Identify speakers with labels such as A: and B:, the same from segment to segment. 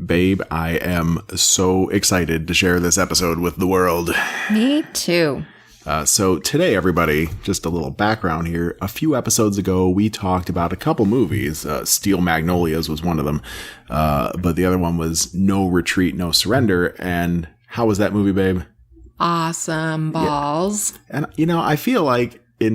A: Babe, I am so excited to share this episode with the world.
B: Me too.
A: So today, everybody, just a little background here. A few episodes ago, we talked about a couple movies. Steel Magnolias was one of them. But the other one was No Retreat, No Surrender. And how was that movie, babe?
B: Awesome balls.
A: Yeah. And, I feel like I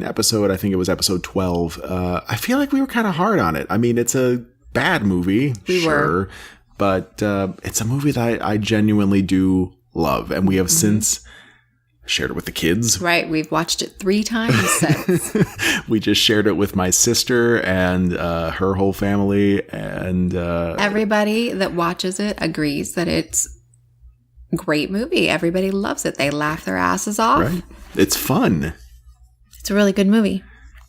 A: think it was episode 12, I feel like we were kind of hard on it. I mean, it's a bad movie, sure. But it's a movie that I genuinely do love. And we have since shared it with the kids.
B: Right. We've watched it 3 times since.
A: We just shared it with my sister and her whole family. And
B: everybody that watches it agrees that it's a great movie. Everybody loves it. They laugh their asses off.
A: Right. It's fun.
B: It's a really good movie.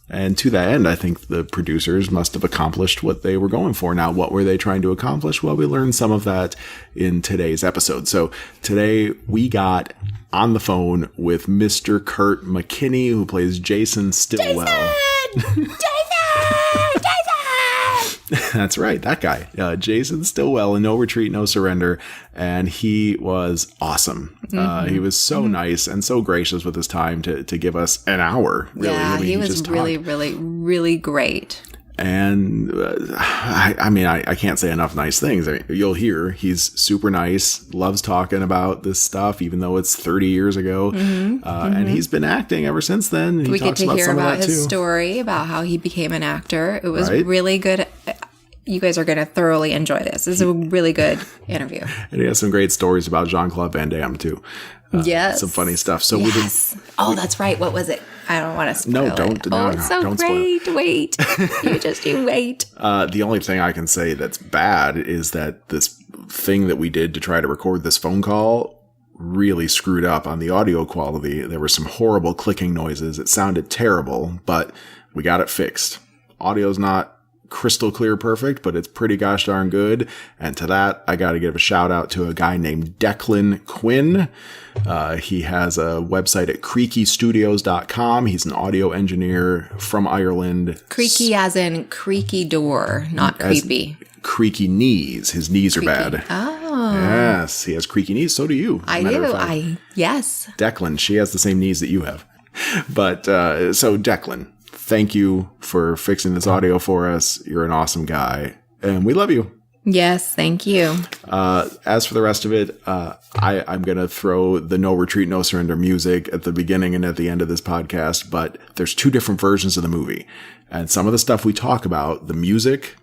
A: And to that end, I think the producers must have accomplished what they were going for. Now, what were they trying to accomplish? Well, we learned some of that in today's episode. So today we got on the phone with Mr. Kurt McKinney, who plays Jason Stillwell.
B: Jason!
A: That's right, that guy. Jason Stillwell in No Retreat, No Surrender. And he was awesome. He was so nice and so gracious with his time to give us an hour. Really.
B: Yeah,
A: I mean,
B: he was really great.
A: And I can't say enough nice things. You'll hear he's super nice, loves talking about this stuff, even though it's 30 years ago. And he's been acting ever since then.
B: We get to hear about his story, about how he became an actor. It was really good. You guys are going to thoroughly enjoy this. This is a really good interview.
A: And he has some great stories about Jean-Claude Van Damme, too.
B: Yes.
A: Some funny stuff. So
B: that's right. What was it? I don't want to spoil it.
A: It's
B: so great. Wait. You wait.
A: The only thing I can say that's bad is that this thing that we did to try to record this phone call really screwed up on the audio quality. There were some horrible clicking noises. It sounded terrible, but we got it fixed. Audio's not crystal clear perfect, but it's pretty gosh darn good. And to that, I got to give a shout out to a guy named Declan Quinn. He has a website at creakystudios.com. He's an audio engineer from Ireland.
B: Creaky as in creaky door, not creepy.
A: Creaky knees. His knees are bad.
B: Oh.
A: Yes, he has creaky knees. So do you.
B: I do. Yes.
A: Declan, she has the same knees that you have. But so Declan, thank you for fixing this audio for us. You're an awesome guy, and we love you.
B: Yes, thank you.
A: As for the rest of it, I'm going to throw the No Retreat, No Surrender music at the beginning and at the end of this podcast, but there's 2 different versions of the movie. And some of the stuff we talk about, the music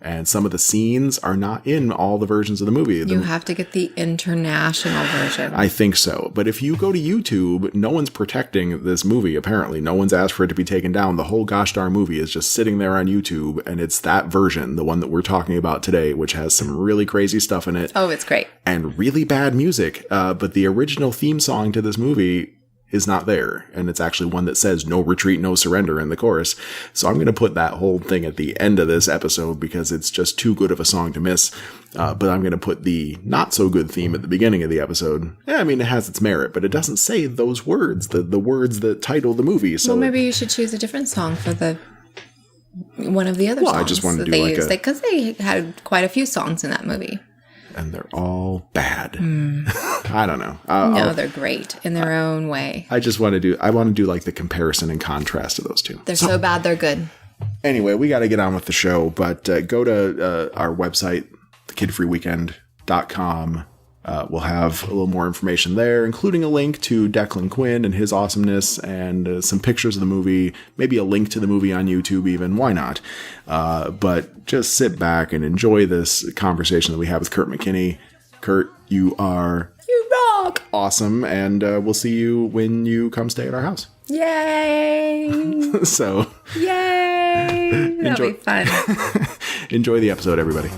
A: and some of the scenes, are not in all the versions of the movie.
B: You have to get the international version.
A: I think so. But if you go to YouTube, no one's protecting this movie, apparently. No one's asked for it to be taken down. The whole gosh darn movie is just sitting there on YouTube, and it's that version, the one that we're talking about today, which has some really crazy stuff in it.
B: Oh, it's great.
A: And really bad music. But the original theme song to this movie is not there. And it's actually one that says No Retreat, No Surrender in the chorus. So I'm going to put that whole thing at the end of this episode because it's just too good of a song to miss. But I'm going to put the not so good theme at the beginning of the episode. Yeah, I mean, it has its merit, but it doesn't say those words, the words that title the movie. So
B: well, maybe you should choose a different song for one of the other songs.
A: I just wanted to
B: do
A: like
B: because they had quite a few songs in that movie.
A: And they're all bad. I don't know.
B: No, they're great in their own way.
A: I want to do like the comparison and contrast of those two.
B: They're so bad, they're good.
A: Anyway, we got to get on with the show, but go to our website, thekidfreeweekend.com. We'll have a little more information there, including a link to Declan Quinn and his awesomeness and some pictures of the movie, maybe a link to the movie on YouTube even. Why not? But just sit back and enjoy this conversation that we have with Kurt McKinney. Kurt, you rock! Awesome, and we'll see you when you come stay at our house.
B: Yay!
A: Yay!
B: That'll be fun.
A: Enjoy the episode, everybody.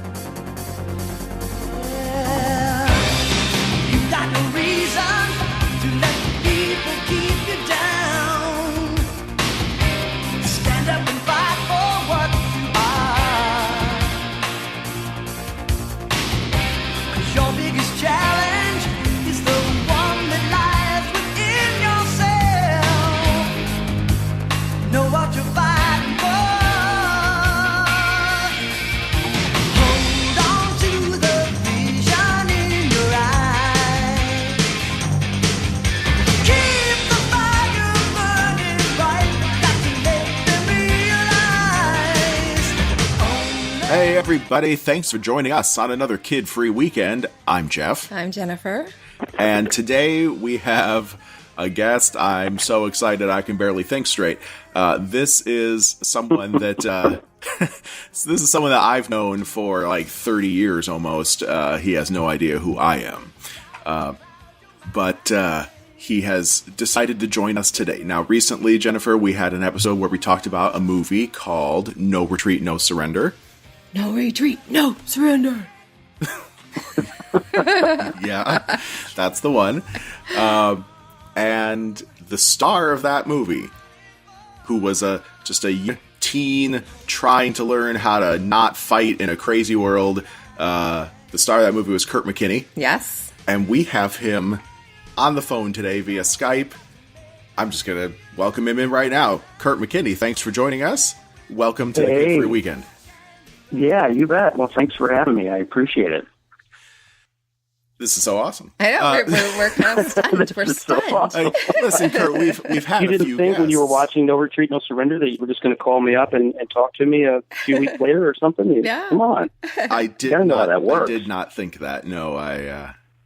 C: Know what you're fighting for.
A: everybody. Thanks for joining us on another kid-free weekend. I'm Jeff.
B: I'm Jennifer.
A: And today we have a guest. I'm so excited I can barely think straight. This is someone that I've known for like 30 years almost. He has no idea who I am. But he has decided to join us today. Now, recently, Jennifer, we had an episode where we talked about a movie called No Retreat, No Surrender.
B: No retreat, no surrender.
A: Yeah, that's the one. And the star of that movie, who was just a young teen trying to learn how to not fight in a crazy world, the star of that movie was Kurt McKinney.
B: Yes. And
A: we have him on the phone today via Skype. I'm just going to welcome him in right now. Kurt McKinney, thanks for joining us. Welcome to the Kid Free Weekend.
C: Yeah, you bet. Well, thanks for having me. I appreciate it.
A: This is so awesome.
B: I know, we're kind of stunned. We're stunned.
C: So awesome.
A: Listen, Kurt, we've had a few
C: You didn't think when you were watching No Retreat, No Surrender that you were just going to call me up and talk to me a few weeks later or something?
B: Yeah.
C: Come on.
A: I did
C: know how that works.
A: I did not think that. No,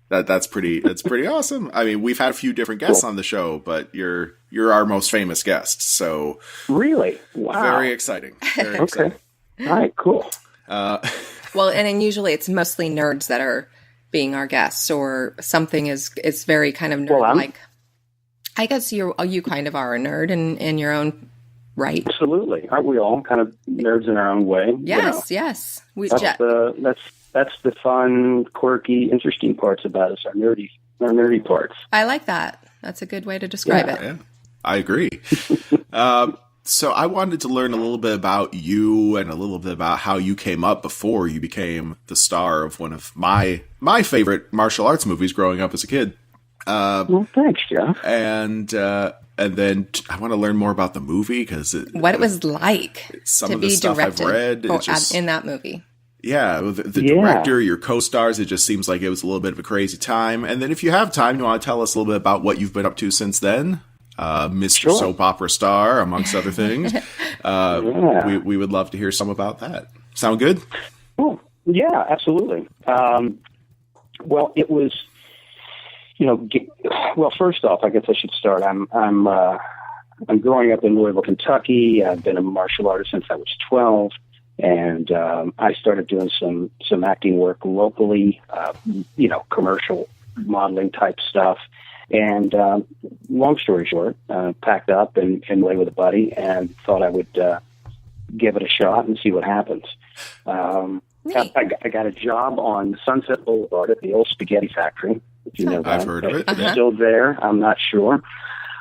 A: that's pretty awesome. I mean, we've had a few different guests on the show, but you're our most famous guest. So
C: really, wow,
A: very exciting. Very exciting.
C: All right, cool.
B: Well, and usually it's mostly nerds that are being our guests, or something is very kind of nerd-like. I guess you kind of are a nerd in your own right.
C: Absolutely. Aren't we all kind of nerds in our own way?
B: Yes, yes.
C: That's the fun, quirky, interesting parts about us, our nerdy parts.
B: I like that. That's a good way to describe it.
A: Yeah, I agree. So I wanted to learn a little bit about you and a little bit about how you came up before you became the star of one of my favorite martial arts movies growing up as a kid.
C: Well, thanks, Jeff.
A: And then I want to learn more about the movie because
B: what it was like
A: some
B: to
A: of the
B: be
A: stuff
B: directed
A: I've read
B: in that movie.
A: Yeah, the director, your co-stars, it just seems like it was a little bit of a crazy time. And then if you have time, you want to tell us a little bit about what you've been up to since then? Mr. Sure. Soap Opera Star, amongst other things. We would love to hear some about that. Sound good?
C: Oh, yeah, absolutely. Well, it was, well, first off, I guess I should start. I'm growing up in Louisville, Kentucky. I've been a martial artist since I was 12. And I started doing some acting work locally, commercial modeling type stuff. And long story short, packed up and lay with a buddy and thought I would give it a shot and see what happens. I got a job on Sunset Boulevard at the old spaghetti factory. If you know that.
A: I've heard of it.
C: It's still there. I'm not sure.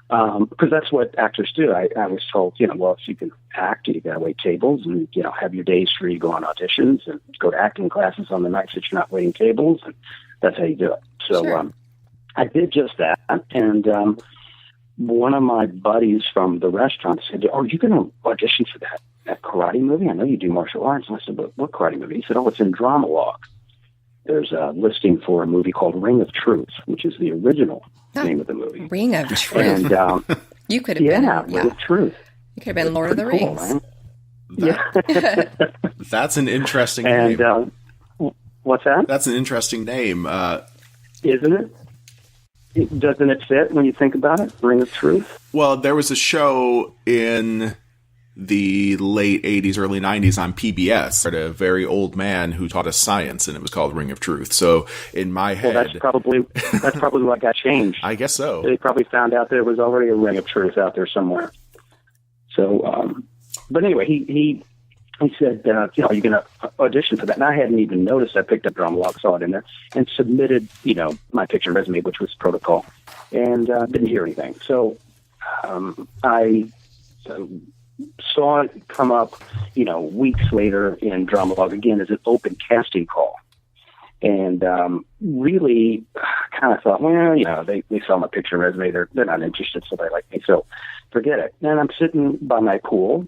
C: Because that's what actors do. I was told, well, if you can act, you got to wait tables and, have your days free, go on auditions and go to acting classes on the nights that you're not waiting tables. And that's how you do it. So,
B: sure.
C: I did just that. And, one of my buddies from the restaurant said, "Oh, are you going to audition for that karate movie? I know you do martial arts." And I said, "But what karate movie?" He said, "Oh, it's in Drama Log. There's a listing for a movie called Ring of Truth, which is the original name of the movie."
B: Ring of Truth. And you could have been
C: Ring of Truth.
B: You could have been Lord of the Rings.
A: That's an interesting name.
C: What's that?
A: That's an interesting name.
C: Isn't it? Doesn't it fit when you think about it? Ring of Truth?
A: Well, there was a show in the late 80s, early 90s on PBS. A very old man who taught us science, and it was called Ring of Truth. So in my head...
C: Well, that's probably what got changed.
A: I guess so.
C: They probably found out there was already a Ring of Truth out there somewhere. So, but anyway, he said, you're going to audition for that. And I hadn't even noticed. I picked up Drama Log, saw it in there, and submitted, my picture and resume, which was protocol, and didn't hear anything. So I saw it come up, weeks later in Drama Log again as an open casting call. And really kind of thought, well, they saw my picture and resume. They're not interested, so they like me. So forget it. And I'm sitting by my pool.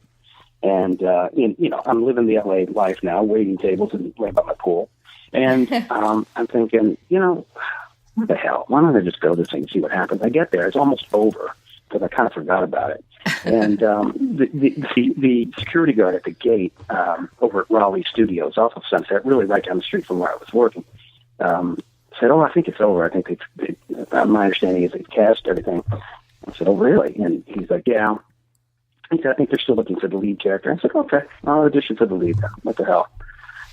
C: And, I'm living the LA life now, waiting tables and laying by my pool. And I'm thinking, what the hell? Why don't I just go this thing and see what happens? I get there. It's almost over because I kind of forgot about it. And the security guard at the gate over at Raleigh Studios off of Sunset, really right down the street from where I was working, said, "Oh, I think it's over. I think my understanding is they've cast everything." I said, "Oh, really?" And he's like, "Yeah." He said, "I think they're still looking for the lead character." I said, "Okay, I'll audition for the lead now. What the hell?"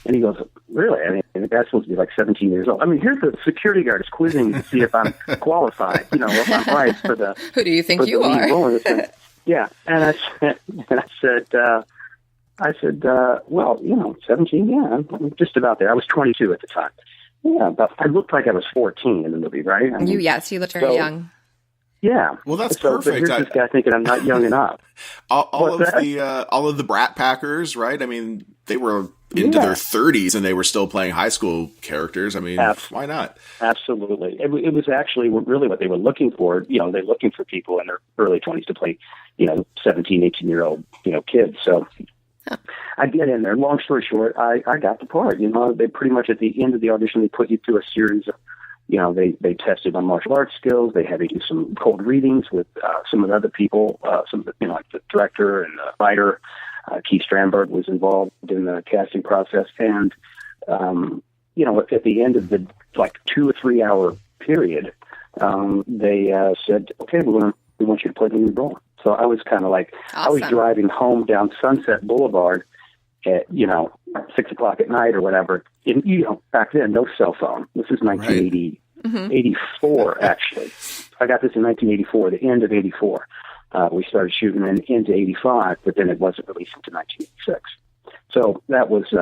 C: And he goes, "Really? I mean, the guy's supposed to be like 17 years old. I mean, here's the security guard is quizzing to see if I'm qualified, if I'm right for the
B: Who do you think you are?"
C: Yeah. And I said, "Well, 17, yeah, I'm just about there." I was 22 at the time. Yeah, but I looked like I was 14 in the movie, right? I mean,
B: Yes, you looked very young.
C: Yeah.
A: Well, that's
C: so,
A: perfect.
C: But here's this guy thinking I'm not young enough.
A: all of the Brat Packers, right? I mean, they were into their 30s and they were still playing high school characters. I mean, why not?
C: Absolutely. It was actually really what they were looking for. They're looking for people in their early 20s to play, 17, 18-year-old, kids. So I get in there. Long story short, I got the part. They pretty much at the end of the audition, they put you through a series of, they tested my martial arts skills. They had to do some cold readings with some of the other people, some of the, like the director and the writer. Keith Strandberg was involved in the casting process. And, at the end of the 2 or 3 hour period, they said, "Okay, we want you to play the lead role." So I was kind of like,
B: awesome.
C: I was driving home down Sunset Boulevard at, 6 o'clock at night or whatever. And, back then, no cell phone. This is 1984, actually. I got this in 1984, the end of 84. We started shooting into 85, but then it wasn't released until 1986. So that was,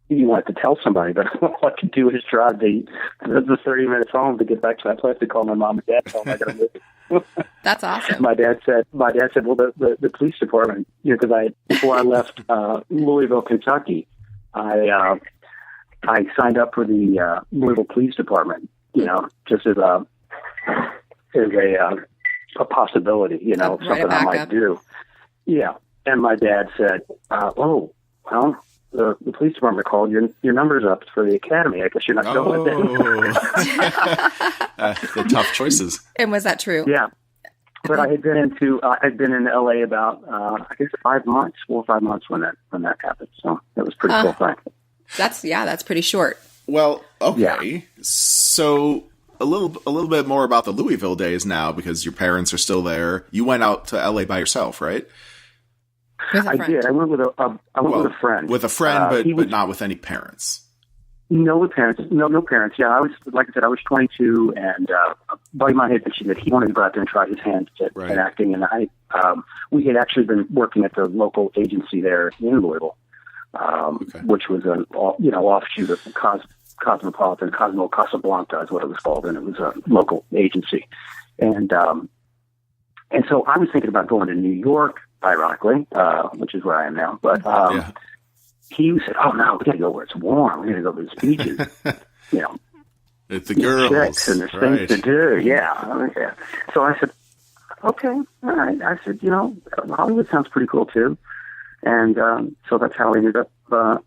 C: you wanted to tell somebody, but all I could do is drive the 30 minutes home to get back to that place to call my mom and dad, tell them I got a movie.
B: That's awesome.
C: My dad said, "Well, the police department, because before I left Louisville, Kentucky, I signed up for the Louisville Police Department, just as a possibility, something I might do." Yeah, and my dad said, "Oh, well, the police department called your number's up for the academy. I guess you're not going with it."
A: The tough choices.
B: And was that true?
C: Yeah. But I had been in LA about, I guess 5 months, 4 or 5 months when that happened. So that was pretty cool thing.
B: That's pretty short.
A: Well, okay.
C: Yeah.
A: So a little bit more about the Louisville days now, because your parents are still there. You went out to LA by yourself, right?
C: I did. I went with a friend. With a friend,
A: but not with any parents.
C: No, with parents. No parents. Yeah, I was, like I said, I was 22, and a buddy of mine had mentioned that he wanted to go out there and try his hand at acting, and we had actually been working at the local agency there in Louisville, which was an offshoot of Cosmopolitan, Cosmo Casablanca is what it was called, and it was a local agency, and so I was thinking about going to New York, ironically, which is where I am now, but. He said, "Oh no, we gotta go where it's warm. We gotta go to the beaches,
A: It's the girls,
C: chicks, and there's things to do." Yeah. So I said, "Okay, all right." I said, Hollywood sounds pretty cool too, and so that's how I ended up. There.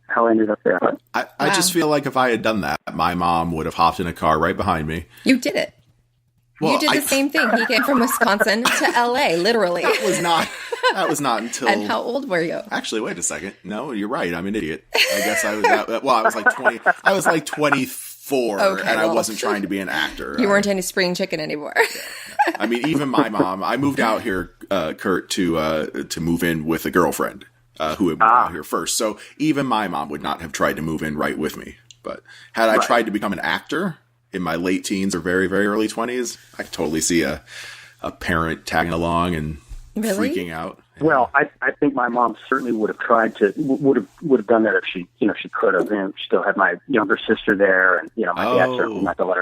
A: I just feel like if I had done that, my mom would have hopped in a car right behind me.
B: You did it. Well, you did the same thing. He came from Wisconsin to LA, literally.
A: That was not until.
B: And how old were you?
A: Actually, wait a second. No, you're right. I'm an idiot. I guess I was. I was like 20. I was like 24, I wasn't trying to be an actor.
B: You weren't any spring chicken anymore.
A: No. I mean, even my mom. I moved out here, Kurt, to move in with a girlfriend who had moved out here first. So even my mom would not have tried to move in right with me. But had I tried to become an actor in my late teens or very, very early 20s, I could totally see a parent tagging along and freaking out.
C: Well, I think my mom certainly would have tried to would have done that if she could have. And she still had my younger sister there, and my dad certainly not to let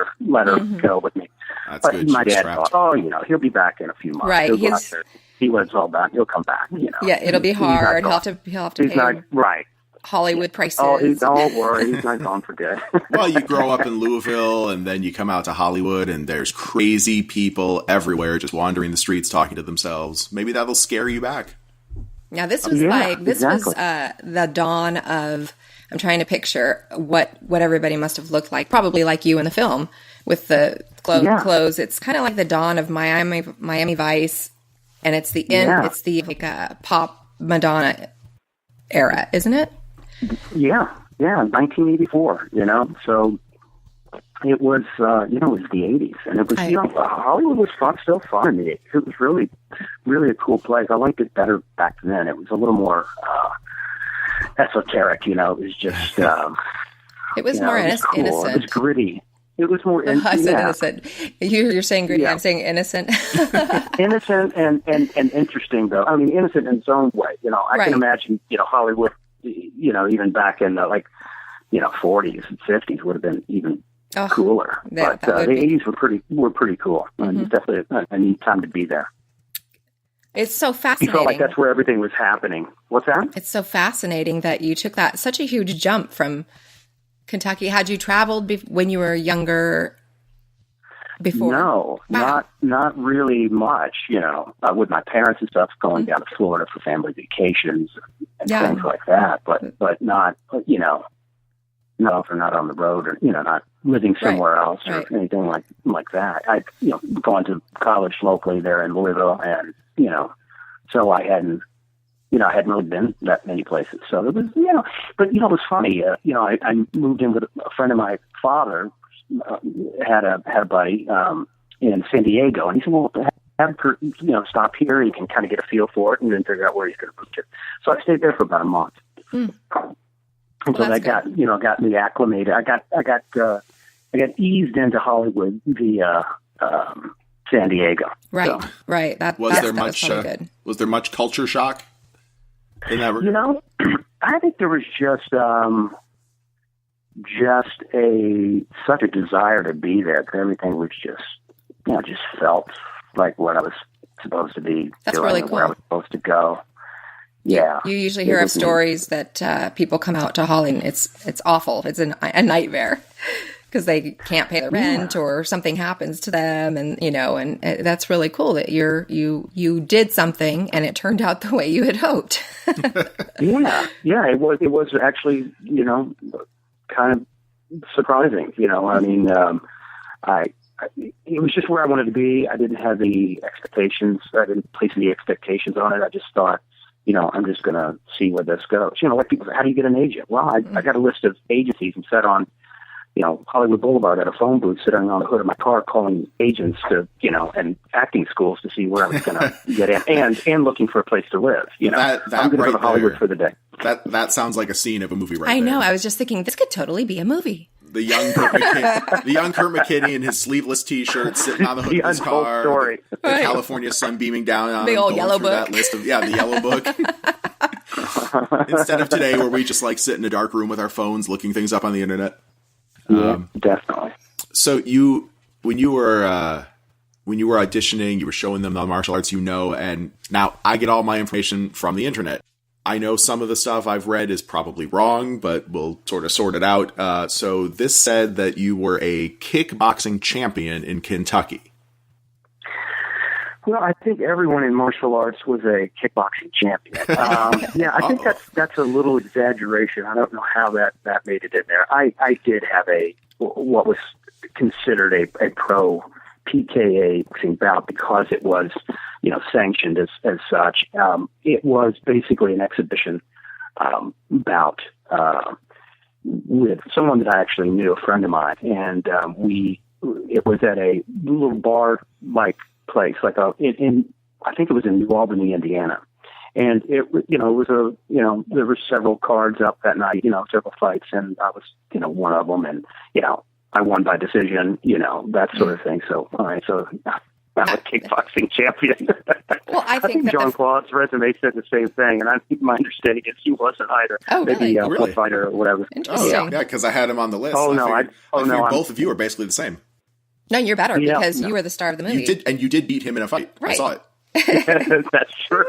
C: her go with me.
A: That's
C: but
A: good.
C: My dad thought, he'll be back in a few months.
B: Right,
C: he'll see what it's all about. He'll come back.
B: Yeah, it'll be hard. He'll have to
C: he's
B: pay
C: not right.
B: Hollywood prices.
C: Oh, don't worry, he's not gone for good.
A: Well, you grow up in Louisville, and then you come out to Hollywood, and there's crazy people everywhere just wandering the streets talking to themselves. Maybe that'll scare you back.
B: Now, this was was the dawn of, I'm trying to picture what everybody must have looked like, probably like you in the film, with the clothes. It's kind of like the dawn of Miami Vice and it's the like, pop Madonna era, isn't it?
C: Yeah, 1984. So it was it was the 80s, and it was Hollywood was still fun in the 80s. It was really, really a cool place. I liked it better back then. It was a little more esoteric. It was just
B: it was more innocent.
C: It was gritty. It was more
B: I said innocent. You're saying gritty. Yeah. I'm saying innocent.
C: Innocent and interesting, though. I mean, innocent in its own way. I can imagine Hollywood. Even back in the 40s and 50s would have been even cooler. But the 80s were pretty cool. Mm-hmm. It's definitely a neat time to be there.
B: It's so fascinating.
C: You felt like that's where everything was happening. What's that?
B: It's so fascinating that you took such a huge jump from Kentucky. Had you traveled when you were younger before?
C: No, not really much, with my parents and stuff, going down to Florida for family vacations and things like that, but not, no, for not on the road or, not living somewhere else or anything like that. I'd, gone to college locally there in Louisville, and, so I hadn't really been that many places. So it was, but, it was funny. I moved in with a friend of my father, had a buddy in San Diego, and he said, "Well, stop here. You can kind of get a feel for it, and then figure out where he's going to move to." So I stayed there for about a month, and so that got me acclimated. I got eased into Hollywood via San Diego.
B: Right,
C: so,
B: right.
A: Was there much culture shock in that regard?
C: I think there was just such a desire to be there. Everything was just felt like what I was supposed to be
B: That's
C: doing,
B: really
C: and
B: cool.
C: where I was supposed to go. Yeah,
B: you usually hear of stories that people come out to Hollywood. It's awful. It's a nightmare because they can't pay the rent or something happens to them, and and that's really cool that you did something and it turned out the way you had hoped.
C: yeah, it was actually kind of surprising. I mean, it was just where I wanted to be. I didn't have the expectations. I didn't place any expectations on it. I just thought, I'm just going to see where this goes. Like people say, how do you get an agent? Well, I got a list of agencies and sat on, Hollywood Boulevard at a phone booth, sitting on the hood of my car, calling agents to, and acting schools to see where I was going to get in, and looking for a place to live. I'm going to go to Hollywood for the day.
A: That sounds like a scene of a movie, right?
B: I know.
A: There.
B: I was just thinking this could totally be a movie.
A: The young Kurt McKinney in his sleeveless T-shirt sitting on the hood of his car.
C: Story.
A: The California sun beaming down on
B: the
A: him,
B: old yellow book.
A: That list of, the yellow book. Instead of today, where we just sit in a dark room with our phones looking things up on the internet.
C: Yeah, definitely.
A: So when you were auditioning, you were showing them the martial arts, and now I get all my information from the internet. I know some of the stuff I've read is probably wrong, but we'll sort of sort it out. So this said that you were a kickboxing champion in Kentucky.
C: Well, I think everyone in martial arts was a kickboxing champion. I think that's a little exaggeration. I don't know how that made it in there. I did have what was considered a pro PKA boxing bout because it was, sanctioned as such. It was basically an exhibition bout with someone that I actually knew, a friend of mine, and it was at a little bar-like place, I think it was in New Albany, Indiana. And it was there were several cards up that night, several fights, and I was, one of them, and, I won by decision, that sort of thing. So, all right, so I'm a kickboxing champion.
B: Well, I think
C: John Claude's resume said the same thing, and my understanding is he wasn't either.
B: Oh, really?
C: Maybe a fighter or whatever.
B: Interesting.
A: Oh, yeah, because I had him on the list.
C: Oh, no.
A: I figured both of you are basically the same.
B: No, you're better because you were the star of the movie.
A: You did beat him in a fight. Right. I saw it.
C: That's true.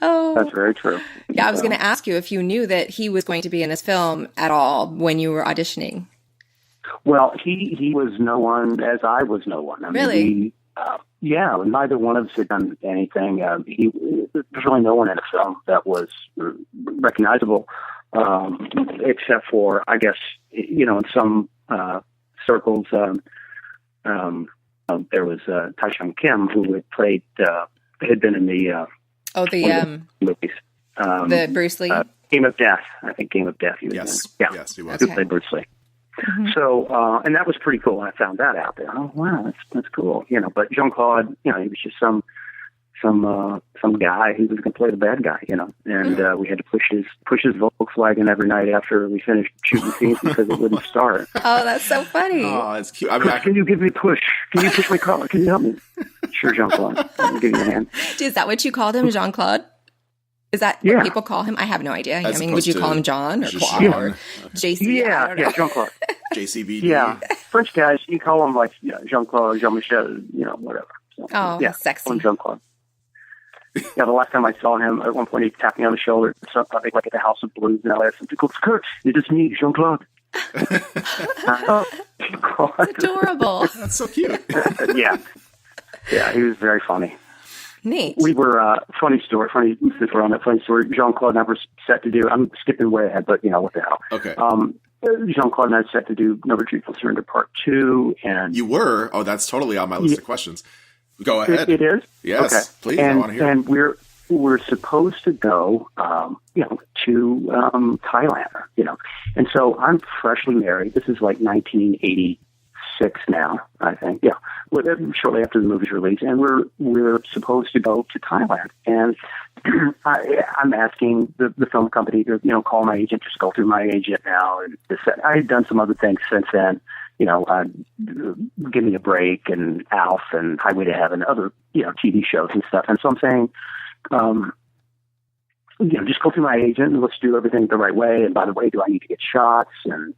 C: That's very true.
B: Yeah, I was going to ask you if you knew that he was going to be in this film at all when you were auditioning.
C: Well, he was no one as I was no one. I mean,
B: really?
C: Neither one of us had done anything. There's really no one in a film that was recognizable, except for, I guess, in some circles, there was Taishang Kim, who had been in the movies.
B: The Bruce Lee?
C: Game of Death. I think Game of Death. He was in. Yeah.
A: Yes, he was.
C: Who played Bruce Lee. Mm-hmm. So, and that was pretty cool. I found that out there. Oh, wow, that's cool. But Jean-Claude, he was just some guy who was going to play the bad guy, and we had to push his Volkswagen every night after we finished shooting scenes because it wouldn't start.
B: Oh, that's so funny.
A: Oh, that's cute.
C: Can you give me a push? Can you push my car? Can you help me? Sure, Jean-Claude. I'll give you a hand.
B: Is that what you called him, Jean-Claude? Is that what people call him? I have no idea. Would you call him John or Claude or JC?
C: Yeah, Jean-Claude.
A: JCVD.
C: Yeah, French guys, you call them like Jean-Claude, Jean-Michel, whatever. So,
B: sexy.
C: Jean-Claude. The last time I saw him, at one point he tapped me on the shoulder. So I think like at the House of Blues in LA. Something called Kurt. It is me, Jean-Claude.
B: It's adorable.
A: That's so cute.
C: Yeah, he was very funny.
B: Neat.
C: We were funny since we're on that funny story. Jean-Claude and I were set to do. I'm skipping way ahead, but what the hell?
A: Okay.
C: Jean-Claude and I set to do No Retreat, No Surrender Part 2, and
A: you were. Oh, that's totally on my list of questions. Go ahead.
C: It is?
A: Yes,
C: okay.
A: Please. I want to hear.
C: And we're supposed to go, to Thailand, And so I'm freshly married. This is like 1986 now, I think. Yeah, shortly after the movie's release, and we're supposed to go to Thailand. And I'm asking the film company to call my agent, just go through my agent now. And I had done some other things since then. Give Me a Break and Alf and Highway to Heaven, other, TV shows and stuff. And so I'm saying, just go through my agent and let's do everything the right way. And by the way, do I need to get shots? And,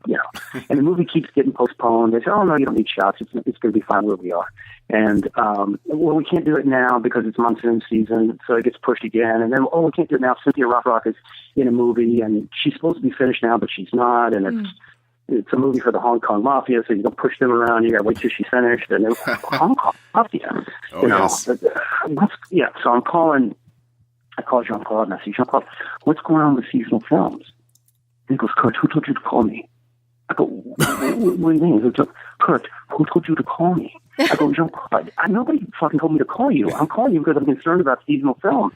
C: and the movie keeps getting postponed. They say, oh, no, you don't need shots. It's going to be fine where we are. And, we can't do it now because it's monsoon season. So it gets pushed again. And then, we can't do it now. Cynthia Rothrock is in a movie and she's supposed to be finished now, but she's not. And it's a movie for the Hong Kong Mafia, so you don't push them around. You got to wait till she's finished. And Hong Kong Mafia,
A: Yes.
C: So I'm calling. I call Jean-Claude and I say, Jean-Claude, what's going on with seasonal films? And he goes, Kurt, who told you to call me? I go, what do you mean? He goes, Kurt, who told you to call me? I go, Jean-Claude, nobody fucking told me to call you. I'm calling you because I'm concerned about seasonal films.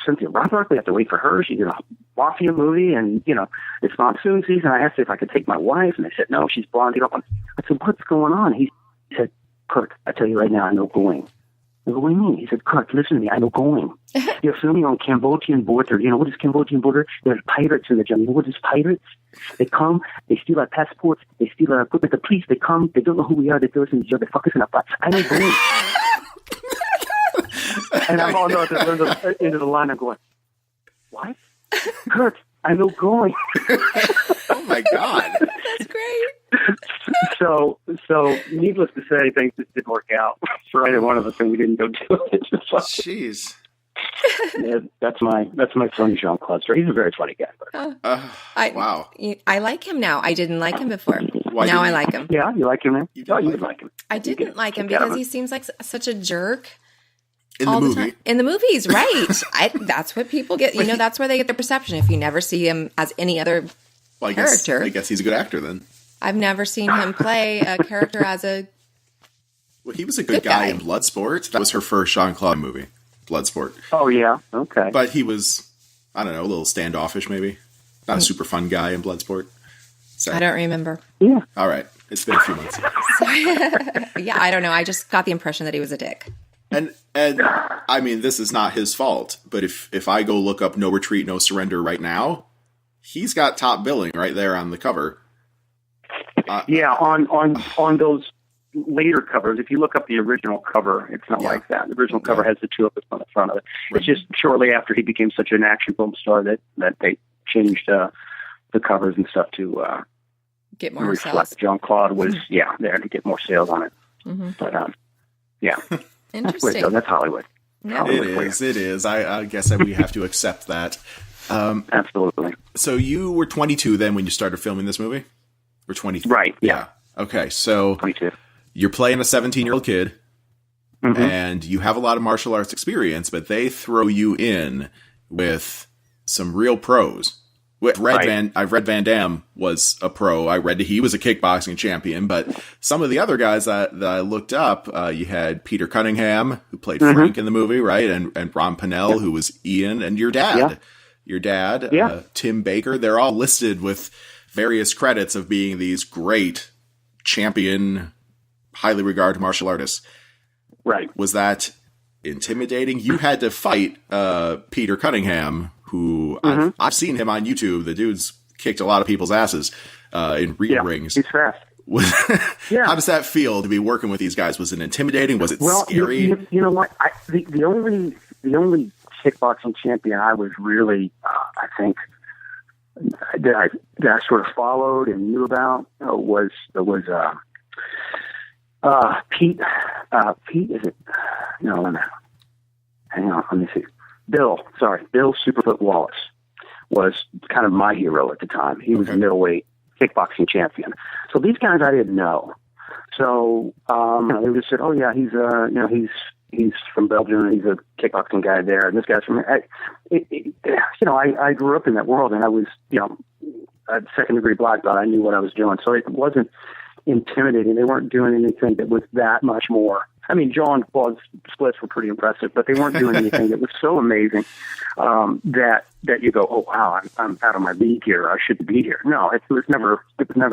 C: Cynthia Rothrock, we have to wait for her. She's in a Mafia movie, and it's monsoon season. I asked her if I could take my wife, and they said no, she's blonde. I said, what's going on? He said, Kurt, I tell you right now, I know going. I go, what do you mean? He said, Kurt, listen to me, I know going. You're filming on Cambodian border. You know what is Cambodian border? There's pirates in the jungle. You know what is pirates? They come, they steal our passports, they steal our equipment. The police, they come, they don't know who we are, they throw us in the jail, they fuck us in our butts. I know going. And I'm all at the end of the line. I'm going, what? Kurt, I know going.
A: Oh my God,
B: that's great.
C: So needless to say, things just didn't work out for either one of us, and we didn't go do it.
A: Jeez.
C: Yeah, that's my son Jean-Claude story. He's a very funny guy.
A: Wow.
B: I like him now. I didn't like him before. Now I like him.
C: Yeah, you like him, man?
A: You
C: like him.
B: I didn't like him because he seems like such a jerk.
A: In the movie.
B: In the movies, right. That's what people get. That's where they get their perception. If you never see him as any other character.
A: I guess he's a good actor then.
B: I've never seen him play a character as a...
A: Well, he was a good guy in Bloodsport. That was her first Jean-Claude movie, Bloodsport.
C: Oh, yeah? Okay.
A: But he was, I don't know, a little standoffish maybe. Not a super fun guy in Bloodsport. So.
B: I don't remember.
C: Yeah.
A: All right. It's been a few months.
B: Yeah, I don't know. I just got the impression that he was a dick.
A: And I mean, this is not his fault, but if I go look up No Retreat, No Surrender right now, he's got top billing right there on the cover.
C: On those later covers, if you look up the original cover, it's not like that. The original cover has the two of us on the front of it. Right. It's just shortly after he became such an action film star that they changed the covers and stuff to
B: get more
C: reflect
B: sales.
C: Jean-Claude was there to get more sales on it. Mm-hmm. But yeah.
B: Interesting.
C: That's Hollywood.
B: Yeah.
A: It is. I guess we have to accept that.
C: Absolutely.
A: So you were 22 then when you started filming this movie? Or 23?
C: Right, yeah.
A: Okay, so
C: 22.
A: You're playing a 17-year-old kid, and you have a lot of martial arts experience, but they throw you in with some real pros. I've read Van Damme was a pro. I read that he was a kickboxing champion, but some of the other guys that I looked up, you had Peter Cunningham, who played Frank in the movie, right? And Ron Pinnell, who was Ian, and your dad, Tim Baker. They're all listed with various credits of being these great champion, highly regarded martial artists.
C: Right.
A: Was that intimidating? You had to fight Peter Cunningham, who I've seen him on YouTube. The dude's kicked a lot of people's asses in rings.
C: He's fast.
A: How does that feel to be working with these guys? Was it intimidating? Was it scary?
C: You know what? The only kickboxing champion I was really, I think, that I sort of followed and knew about was Pete. Pete, is it? No, hang on. Let me see. Bill Superfoot Wallace was kind of my hero at the time. He was a middleweight kickboxing champion. So these guys I didn't know. So they just said, "Oh yeah, he's from Belgium. He's a kickboxing guy there." And this guy's from. I grew up in that world, and I was a second-degree black belt. I knew what I was doing, so it wasn't intimidating. They weren't doing anything that was that much more. I mean, jaw and claw splits were pretty impressive, but they weren't doing anything that was so amazing that you go, "Oh wow, I'm out of my league here. I shouldn't be here." No, it was never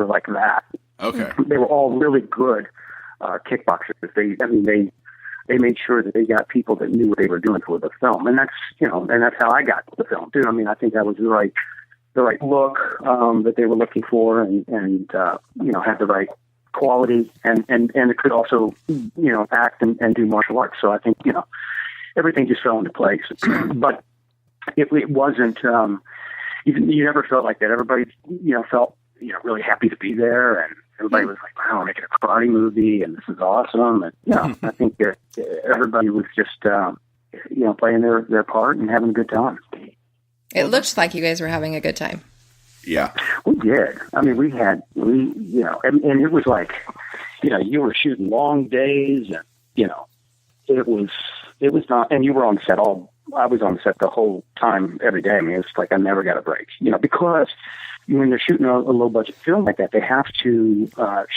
C: like that.
A: Okay,
C: they were all really good kickboxers. They made sure that they got people that knew what they were doing for the film, and that's how I got the film too. I mean, I think that was the right look that they were looking for, and had the right quality, and it could also act and do martial arts. So I think everything just fell into place. But it wasn't. You never felt like that. Everybody felt really happy to be there, and everybody was like, "Wow, we're making a karate movie, and this is awesome." And I think that everybody was just playing their part and having a good time.
B: It looked like you guys were having a good time.
A: Yeah,
C: we did. I mean, and it was like, you were shooting long days, and it was not. And you were on set I was on set the whole time, every day. I mean, it's like I never got a break, because when they're shooting a low budget film like that, they have to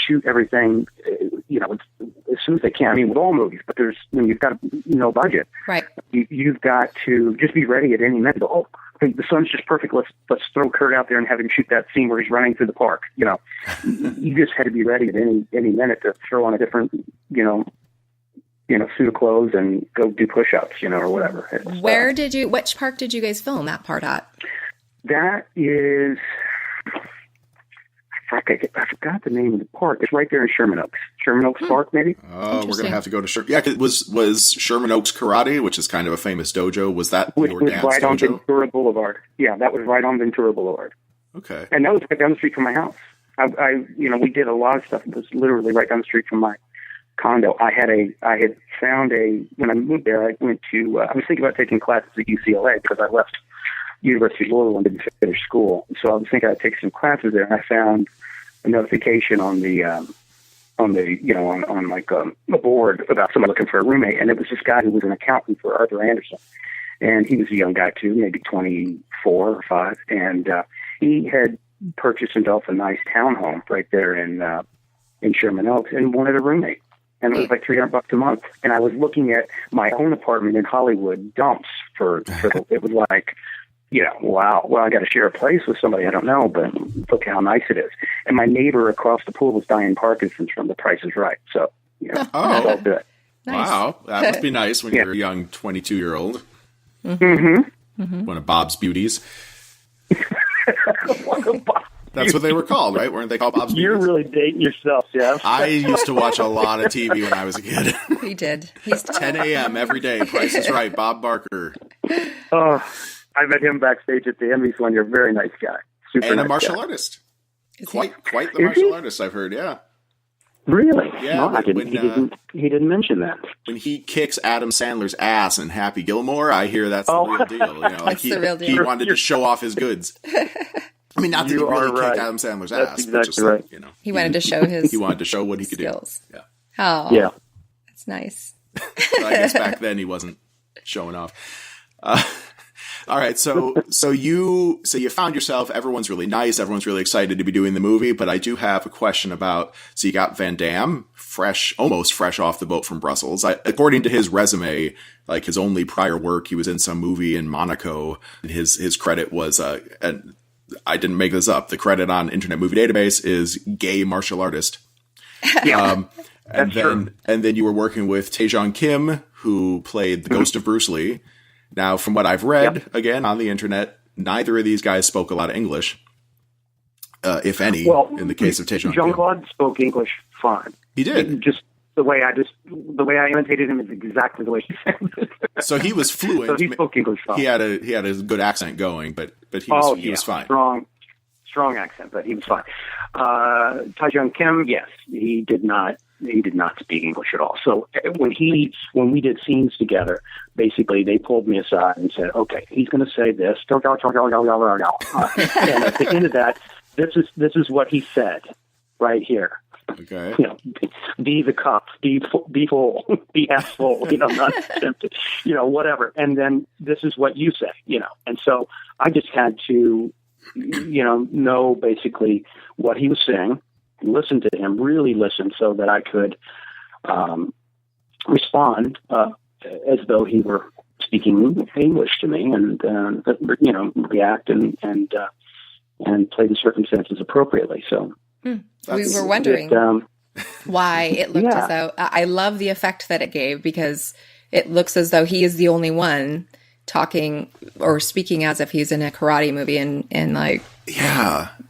C: shoot everything, as soon as they can. I mean, with all movies, but when you've got no budget,
B: right?
C: You've got to just be ready at any minute. Oh, hey, the sun's just perfect. Let's throw Kurt out there and have him shoot that scene where he's running through the park. You just had to be ready at any minute to throw on a different, suit of clothes and go do push-ups, or whatever.
B: Which park did you guys film that part at?
C: That is, I forgot the name of the park. It's right there in Sherman Oaks. Sherman Oaks Park, maybe?
A: Oh, we're going to have to go to Sherman. Yeah, was Sherman Oaks Karate, which is kind of a famous dojo, was that your dance
C: right
A: dojo?
C: On Ventura Boulevard. Yeah, that was right on Ventura Boulevard.
A: Okay.
C: And that was right down the street from my house. We did a lot of stuff. It was literally right down the street from my condo. I had found when I moved there, I was thinking about taking classes at UCLA because I left University of Louisville and didn't finish school. So I was thinking I'd take some classes there, and I found a notification on a board about someone looking for a roommate, and it was this guy who was an accountant for Arthur Anderson, and he was a young guy too, maybe 24 or 5, and he had purchased himself a nice townhome right there in Sherman Oaks and wanted a roommate. And it was like $300 a month. And I was looking at my own apartment in Hollywood dumps it was like, wow, well, I got to share a place with somebody I don't know, but look how nice it is. And my neighbor across the pool was Diane Parkinson's from The Price is Right. So, it's all good.
B: Nice.
A: Wow. That must be nice when you're a young 22-year-old.
B: Mm-hmm.
A: One of Bob's beauties. That's what they were called, right? Weren't they called Bob's Beauties?
C: You're really dating yourself, Jeff.
A: I used to watch a lot of TV when I was a kid.
B: He did. He's
A: 10 a.m. every day. Price is Right. Bob Barker.
C: Oh, I met him backstage at the Emmys one year. Very nice guy. Super
A: and
C: nice
A: a martial
C: guy.
A: artist. Quite the martial artist, I've heard, yeah.
C: Really?
A: Yeah.
C: No, he didn't mention that.
A: When he kicks Adam Sandler's ass in Happy Gilmore, I hear that's the real deal.
B: That's the real deal.
A: He wanted to show off his goods. I mean, not that he really kicked Adam Sandler's ass,
C: exactly
A: but just
C: right.
B: He wanted to show his
A: he wanted to show what he could
B: skills.
A: do. Yeah.
B: Oh,
C: yeah,
B: that's nice.
A: But I guess back then he wasn't showing off. All right, so you found yourself. Everyone's really nice. Everyone's really excited to be doing the movie. But I do have a question about. So you got Van Damme, almost fresh off the boat from Brussels. According to his resume, like his only prior work, he was in some movie in Monaco. And his credit was and I didn't make this up. The credit on Internet Movie Database is gay martial artist.
C: Yeah.
A: And then you were working with Taejong Kim, who played the ghost of Bruce Lee. Now, from what I've read, again, on the internet, neither of these guys spoke a lot of English, if any, in the case of Taejong Kim.
C: Jean-Claude spoke English fine.
A: He did.
C: Just the way I imitated him is exactly the way he sounded.
A: So he was fluent.
C: So he spoke English fine.
A: He had a good accent going, but he was fine.
C: Strong accent, but he was fine. Taejong Kim, yes, he did not speak English at all. So when we did scenes together, basically they pulled me aside and said, "Okay, he's going to say this." And at the end of that, this is what he said right here.
A: Okay.
C: Be the cup, be full, be half full. Not empty. Whatever. And then this is what you say. And so I just had to, know basically what he was saying. Listen to him, really listen, so that I could respond as though he were speaking English to me, and react and play the circumstances appropriately. So
B: we were wondering why it looked as though. I love the effect that it gave, because it looks as though he is the only one talking or speaking as if he's in a karate movie, and like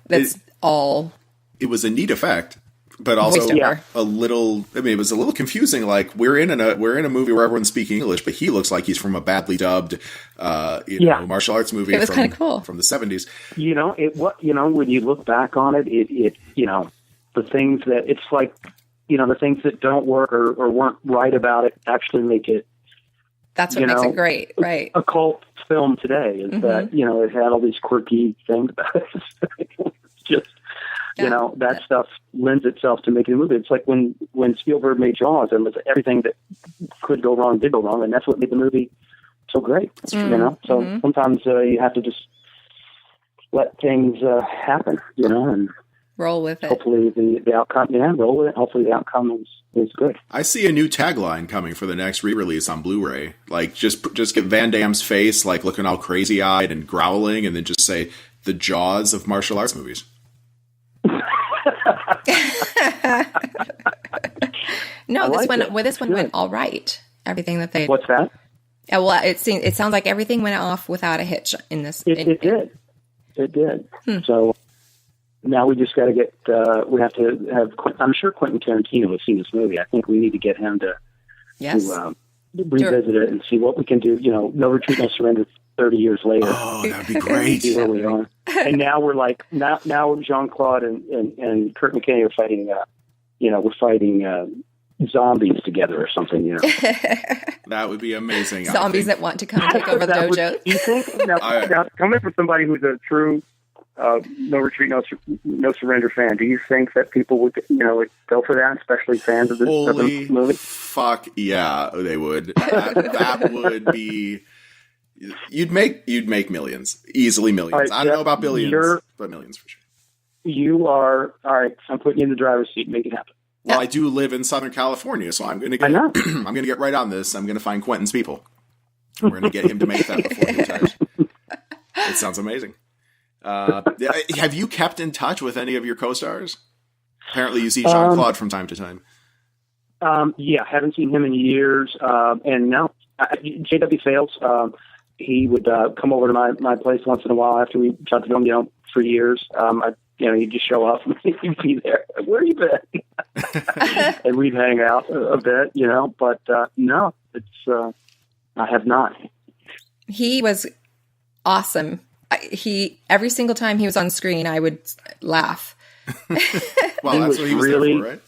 B: that's all.
A: It was a neat effect, but also a little. I mean, it was a little confusing. Like we're in a movie where everyone's speaking English, but he looks like he's from a badly dubbed, martial arts movie.
B: It was kind of cool
A: from the 70s.
C: When you look back on it, the things that it's like, the things that don't work or weren't right about it actually make it.
B: That's what makes it great, right?
C: A cult film today is that it had all these quirky things about it. It's just. That stuff lends itself to making a movie. It's like when Spielberg made Jaws, and everything that could go wrong did go wrong, and that's what made the movie so great. So sometimes you have to just let things happen, and
B: roll with it.
C: Hopefully the outcome, roll with it. Hopefully the outcome is good.
A: I see a new tagline coming for the next re-release on Blu-ray. Like just get Van Damme's face, like looking all crazy-eyed and growling, and then just say the Jaws of martial arts movies.
B: No, this one went all right. Everything that they.
C: What's that?
B: Well, it sounds like everything went off without a hitch in this.
C: It did. So now we just got to get. We have to have. I'm sure Quentin Tarantino has seen this movie. I think we need to get him to revisit it and see what we can do. No Retreat, No Surrender. 30 years later.
A: Oh, that'd be great.
C: See where we are. And now we're like, now Jean-Claude and Kurt McKinney are fighting, we're fighting zombies together or something,
A: That would be amazing.
B: Zombies that want to come and take over the dojo.
C: You think? Now, coming from somebody who's a true No Retreat, No Surrender fan, do you think that people would, go for that, especially fans of the movie?
A: Fuck yeah, they would. That would be... You'd make millions, easily millions. Right, I don't know about billions, but millions for sure.
C: You are all right. I'm putting you in the driver's seat. Make it happen.
A: Well, I do live in Southern California, so I'm going to get. I'm going to get right on this. I'm going to find Quentin's people. We're going to get him to make that before he retires. It sounds amazing. Have you kept in touch with any of your co-stars? Apparently, you see Jean-Claude from time to time.
C: Haven't seen him in years. And now JW Sales. He would come over to my place once in a while after we shot the film, for years. He'd just show up and he'd be there. Where you been? And we'd hang out a bit, But no, it's I have not.
B: He was awesome. Every single time he was on screen, I would laugh.
A: Well, that's what he was really there for, right?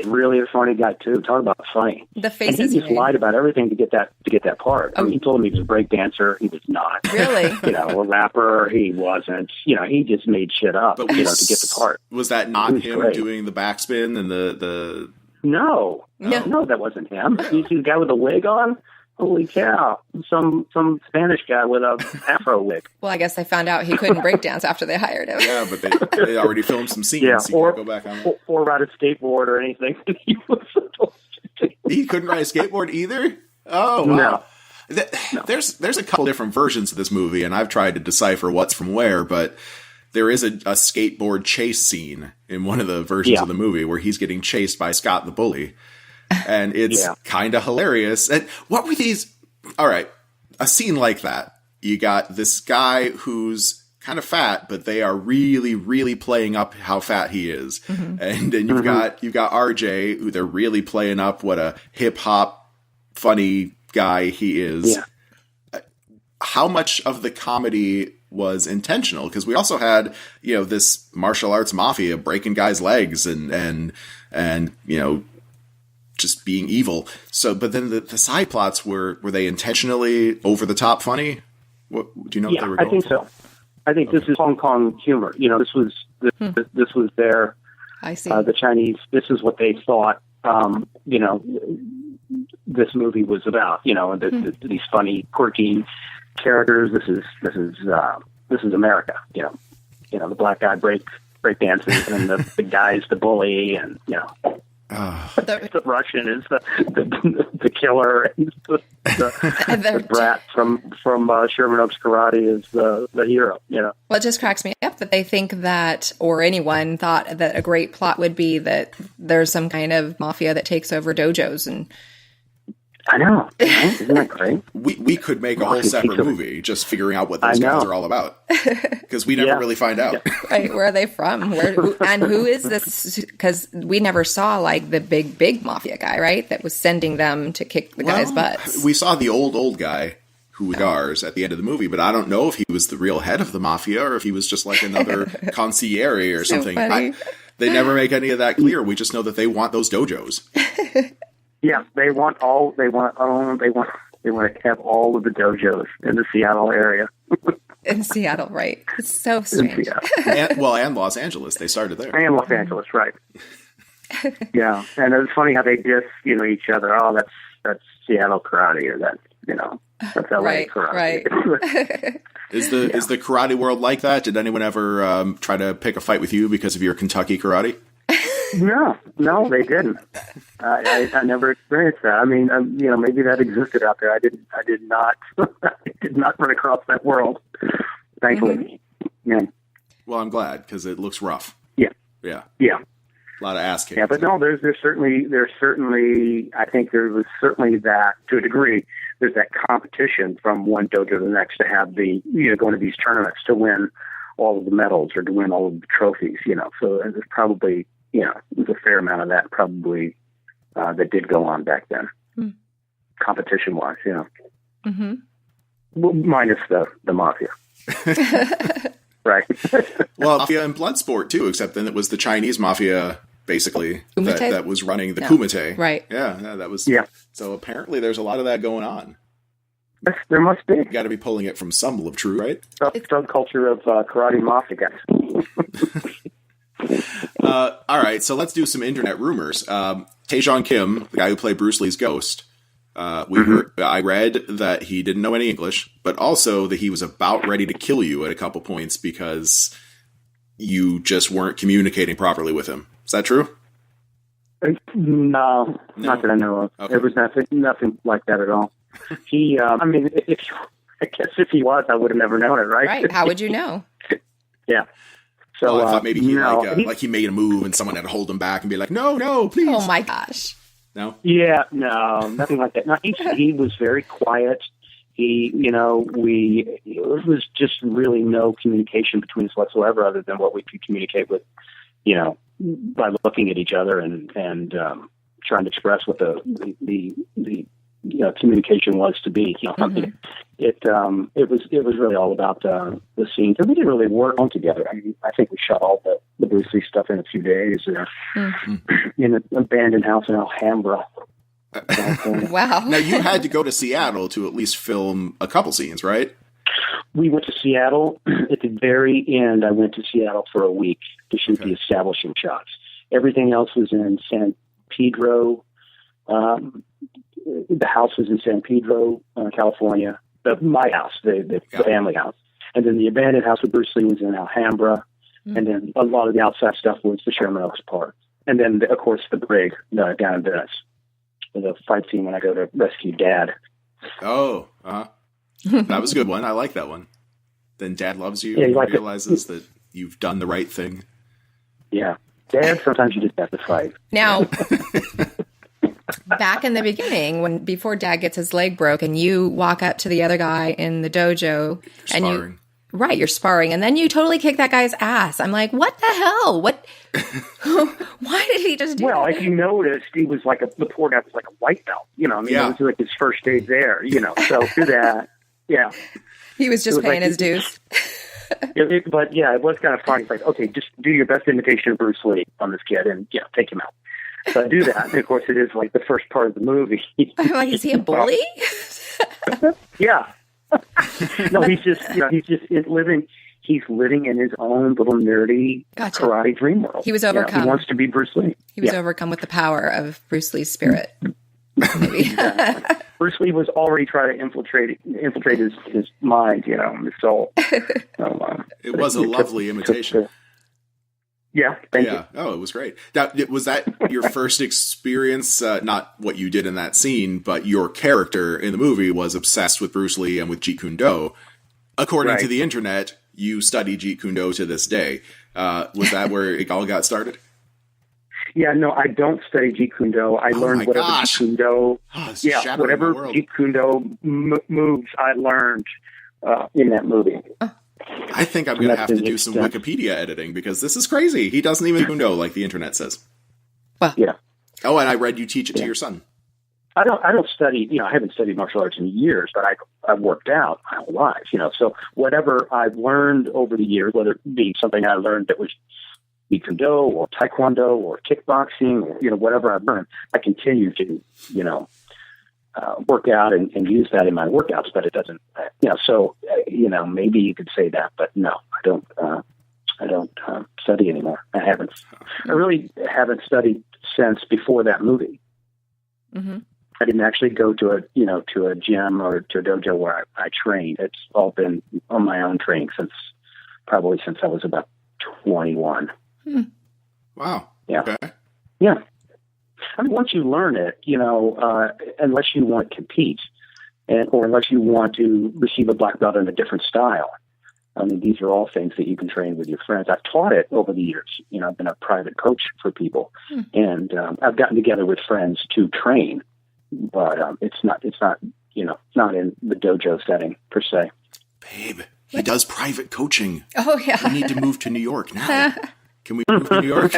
C: Really a funny guy too. Talk about funny.
B: The faces.
C: And he just lied about everything to get that part. I mean, he told me he was a break dancer. He was not.
B: Really?
C: A rapper. He wasn't. He just made shit up. But to get the part.
A: Was that not him doing the backspin and the?
C: No, that wasn't him. You see the guy with the wig on? holy cow, some Spanish guy with a afro wig.
B: Well, I guess they found out he couldn't breakdance after they hired him.
A: Yeah, but they already filmed some scenes.
C: Yeah,
A: so go back on it.
C: Or ride a skateboard or anything.
A: He couldn't ride a skateboard either? Oh, wow. No. There's a couple different versions of this movie, and I've tried to decipher what's from where, but there is a skateboard chase scene in one of the versions of the movie where he's getting chased by Scott the Bully. And it's kind of hilarious. And what were these? All right. A scene like that. You got this guy who's kind of fat, but they are really, really playing up how fat he is. Mm-hmm. And then you've got RJ, who they're really playing up what a hip hop funny guy he is. Yeah. How much of the comedy was intentional? Because we also had, this martial arts mafia breaking guys' legs and just being evil. So, but then the side plots were they intentionally over the top funny? What do you know? What they were going
C: I think
A: for?
C: So. I think this is Hong Kong humor. This was their.
B: I see.
C: The Chinese. This is what they thought. This movie was about. These funny, quirky characters. This is America. The black guy break dances, and the guy's the bully, and the Russian is the killer, and the brat from Sherman Oaks Karate is the hero.
B: Well, it just cracks me up that they think that, or anyone thought that a great plot would be that there's some kind of mafia that takes over dojos and.
C: I know. Isn't that great?
A: We could make a whole separate movie just figuring out what those guys are all about. Because we never really find out.
B: Right, where are they from? And who is this? Because we never saw, the big mafia guy, right? That was sending them to kick the guys' butts.
A: We saw the old guy who was ours at the end of the movie, but I don't know if he was the real head of the mafia or if he was just like another concierge or something. They never make any of that clear. We just know that they want those dojos.
C: Yeah, they want to have all of the dojos in the Seattle area.
B: In Seattle, right? It's so strange.
A: and Los Angeles. They started there.
C: And Los Angeles, right? Yeah, and it's funny how they diss each other. Oh, that's Seattle karate, or that's LA karate.
B: Right.
A: Is the karate world like that? Did anyone ever try to pick a fight with you because of your Kentucky karate?
C: No, they didn't. I never experienced that. I mean, maybe that existed out there. I did not. I did not run across that world. Thankfully. Mm-hmm. Yeah.
A: Well, I'm glad because it looks rough.
C: Yeah.
A: Yeah.
C: Yeah.
A: A lot of ass kicking.
C: Yeah, but no, there's certainly. I think there was certainly that to a degree. There's that competition from one dojo to the next to have the going to these tournaments to win all of the medals or to win all of the trophies. So there's probably. There's a fair amount of that probably that did go on back then, competition-wise,
B: Mm-hmm.
C: Well, minus the mafia. Right.
A: Well, mafia and Bloodsport, too, except then it was the Chinese mafia, basically, that was running the Kumite.
B: Right.
A: Yeah, that was...
C: Yeah.
A: So apparently there's a lot of that going on.
C: Yes, there must be.
A: You got to be pulling it from some of true, right?
C: Subculture of karate mafia guys.
A: All right, so let's do some internet rumors. Taejong Kim, the guy who played Bruce Lee's ghost, I read that he didn't know any English, but also that he was about ready to kill you at a couple points because you just weren't communicating properly with him. Is that true?
C: No, not that I know of.
A: Okay.
C: There was nothing like that at all. He, I guess if he was, I would have never known it, right?
B: Right. How would you know?
C: Yeah. So
A: I thought maybe he made a move and someone had to hold him back and be like, no, please.
B: Oh my gosh.
A: No?
C: Yeah, no, nothing like that. No, he was very quiet. It was just really no communication between us whatsoever other than what we could communicate with, by looking at each other and trying to express what the communication was to be.
B: Mm-hmm.
C: It was really all about the scenes. And we didn't really work on together. I mean, I think we shot all the Bruce Lee stuff in a few days in an abandoned house in Alhambra.
B: Wow.
A: Now, you had to go to Seattle to at least film a couple scenes, right?
C: We went to Seattle. At the very end, I went to Seattle for a week to shoot the establishing shots. Everything else was in San Pedro, the house was in San Pedro, California. My house, the family house. And then the abandoned house with Bruce Lee was in Alhambra. Mm-hmm. And then a lot of the outside stuff was the Sherman Oaks Park. And then, of course, the brig down in Venice. The fight scene when I go to rescue Dad.
A: Oh, that was a good one. I like that one. Then Dad loves you and realizes that you've done the right thing.
C: Yeah. Dad, sometimes you just have to fight.
B: Now, back in the beginning, before Dad gets his leg broken, you walk up to the other guy in the dojo and you're sparring, and then you totally kick that guy's ass. I'm like, what the hell? What? Why did he just do that?
C: Well, if you noticed, he was like the poor guy was like a white belt. It was like his first day there. So through that, yeah,
B: he was just paying his dues.
C: But yeah, it was kind of funny. It's like, okay, just do your best imitation of Bruce Lee on this kid, and take him out. So I do that, and of course, it is like the first part of the movie.
B: I'm like, is he a bully?
C: Yeah. No, he's just living. He's living in his own little nerdy karate dream world.
B: He was overcome.
C: He wants to be Bruce Lee.
B: He was overcome with the power of Bruce Lee's spirit. Maybe.
C: Bruce Lee was already trying to infiltrate his mind, his soul. So,
A: it was a lovely imitation.
C: Yeah, thank you.
A: Oh, it was great. Was that your first experience? Not what you did in that scene, but your character in the movie was obsessed with Bruce Lee and with Jeet Kune Do. According to the internet, you study Jeet Kune Do to this day. Was that where it all got started?
C: Yeah, no, I don't study Jeet Kune Do. I learned whatever Jeet Kune Do. Whatever Jeet Kune Do moves I learned in that movie.
A: I think I'm going to have to do some Wikipedia editing because this is crazy. He doesn't even know like the internet says.
B: Well,
C: yeah.
A: Oh, and I read you teach it to your son.
C: I don't study, I haven't studied martial arts in years, but I've worked out my whole life, so whatever I've learned over the years, whether it be something I learned that was Jeet Kune Do or Taekwondo or kickboxing or, whatever I've learned, I continue to, work out and use that in my workouts, but it doesn't, maybe you could say that, but no, I don't study anymore. I really haven't studied since before that movie.
B: Mm-hmm.
C: I didn't actually go to a gym or to a dojo where I trained. It's all been on my own training since I was about 21.
A: Wow.
C: Yeah.
A: Okay.
C: Yeah. I mean, once you learn it, unless you want to compete or unless you want to receive a black belt in a different style, I mean, these are all things that you can train with your friends. I've taught it over the years. I've been a private coach for people, and I've gotten together with friends to train, but it's not not in the dojo setting per se.
A: Babe, he does private coaching.
B: Oh yeah,
A: we need to move to New York now. Can we move to New York?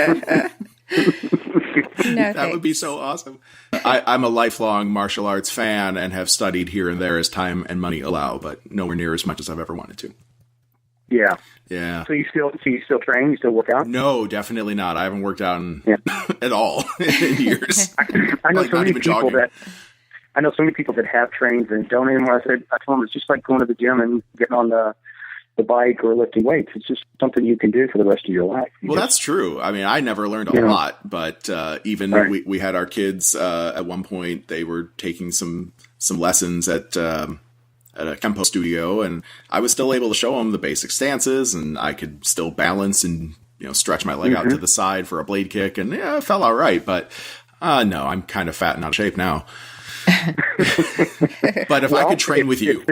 B: No,
A: that would be so awesome. I'm a lifelong martial arts fan and have studied here and there as time and money allow, but nowhere near as much as I've ever wanted to.
C: Yeah.
A: Yeah.
C: So you still train? You still work out?
A: No, definitely not. I haven't worked out at all in years.
C: I know so many people that have trained and don't anymore. I told them it's just like going to the gym and getting on the bike or lifting weights. It's just something you can do for the rest of your life.
A: That's true. I mean, I never learned a lot, but even we had our kids at one point. They were taking some lessons at a Kempo studio, and I was still able to show them the basic stances, and I could still balance and stretch my leg out to the side for a blade kick, and it felt all right. But no, I'm kind of fat and out of shape now. But if I could train with you,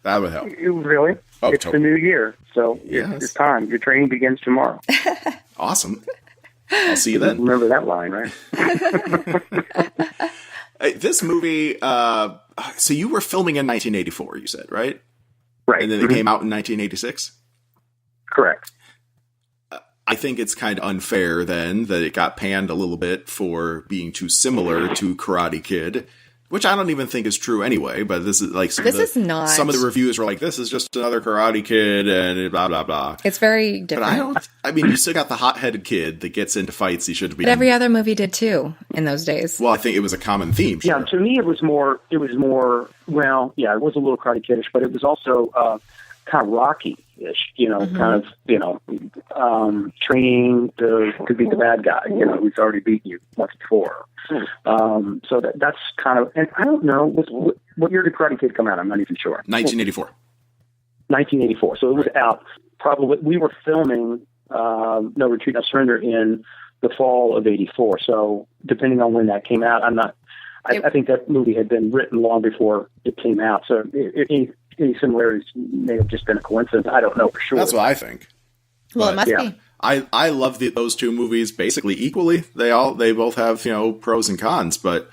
A: that would help.
C: Really?
A: Oh,
C: it's the new year, so it's time. Your training begins tomorrow.
A: Awesome. I'll see you then.
C: Remember that line, right?
A: This movie, so you were filming in 1984, you said, right?
C: Right.
A: And then it came out in 1986?
C: Correct.
A: I think it's kind of unfair then that it got panned a little bit for being too similar to Karate Kid, which I don't even think is true anyway, but this is like some of the reviews were like, this is just another Karate Kid and blah, blah, blah.
B: It's very different.
A: But you still got the hot-headed kid that gets into fights he shouldn't be.
B: But every other movie did too in those days.
A: Well, I think it was a common theme.
C: Sure. Yeah, to me it was more, well, yeah, it was a little Karate Kiddish, but it was also kind of Rocky-ish, kind of, training to be the bad guy, who's already beaten you once before. So that's kind of, and I don't know, what year did Karate Kid come out? I'm not even sure.
A: 1984.
C: 1984. So it was out probably, we were filming No Retreat, No Surrender in the fall of 84. So depending on when that came out, I think that movie had been written long before it came out. So any similarities may have just been a coincidence. I don't know for sure.
A: That's what I think.
B: Well, it must be.
A: I love those two movies basically equally. They both have, pros and cons, but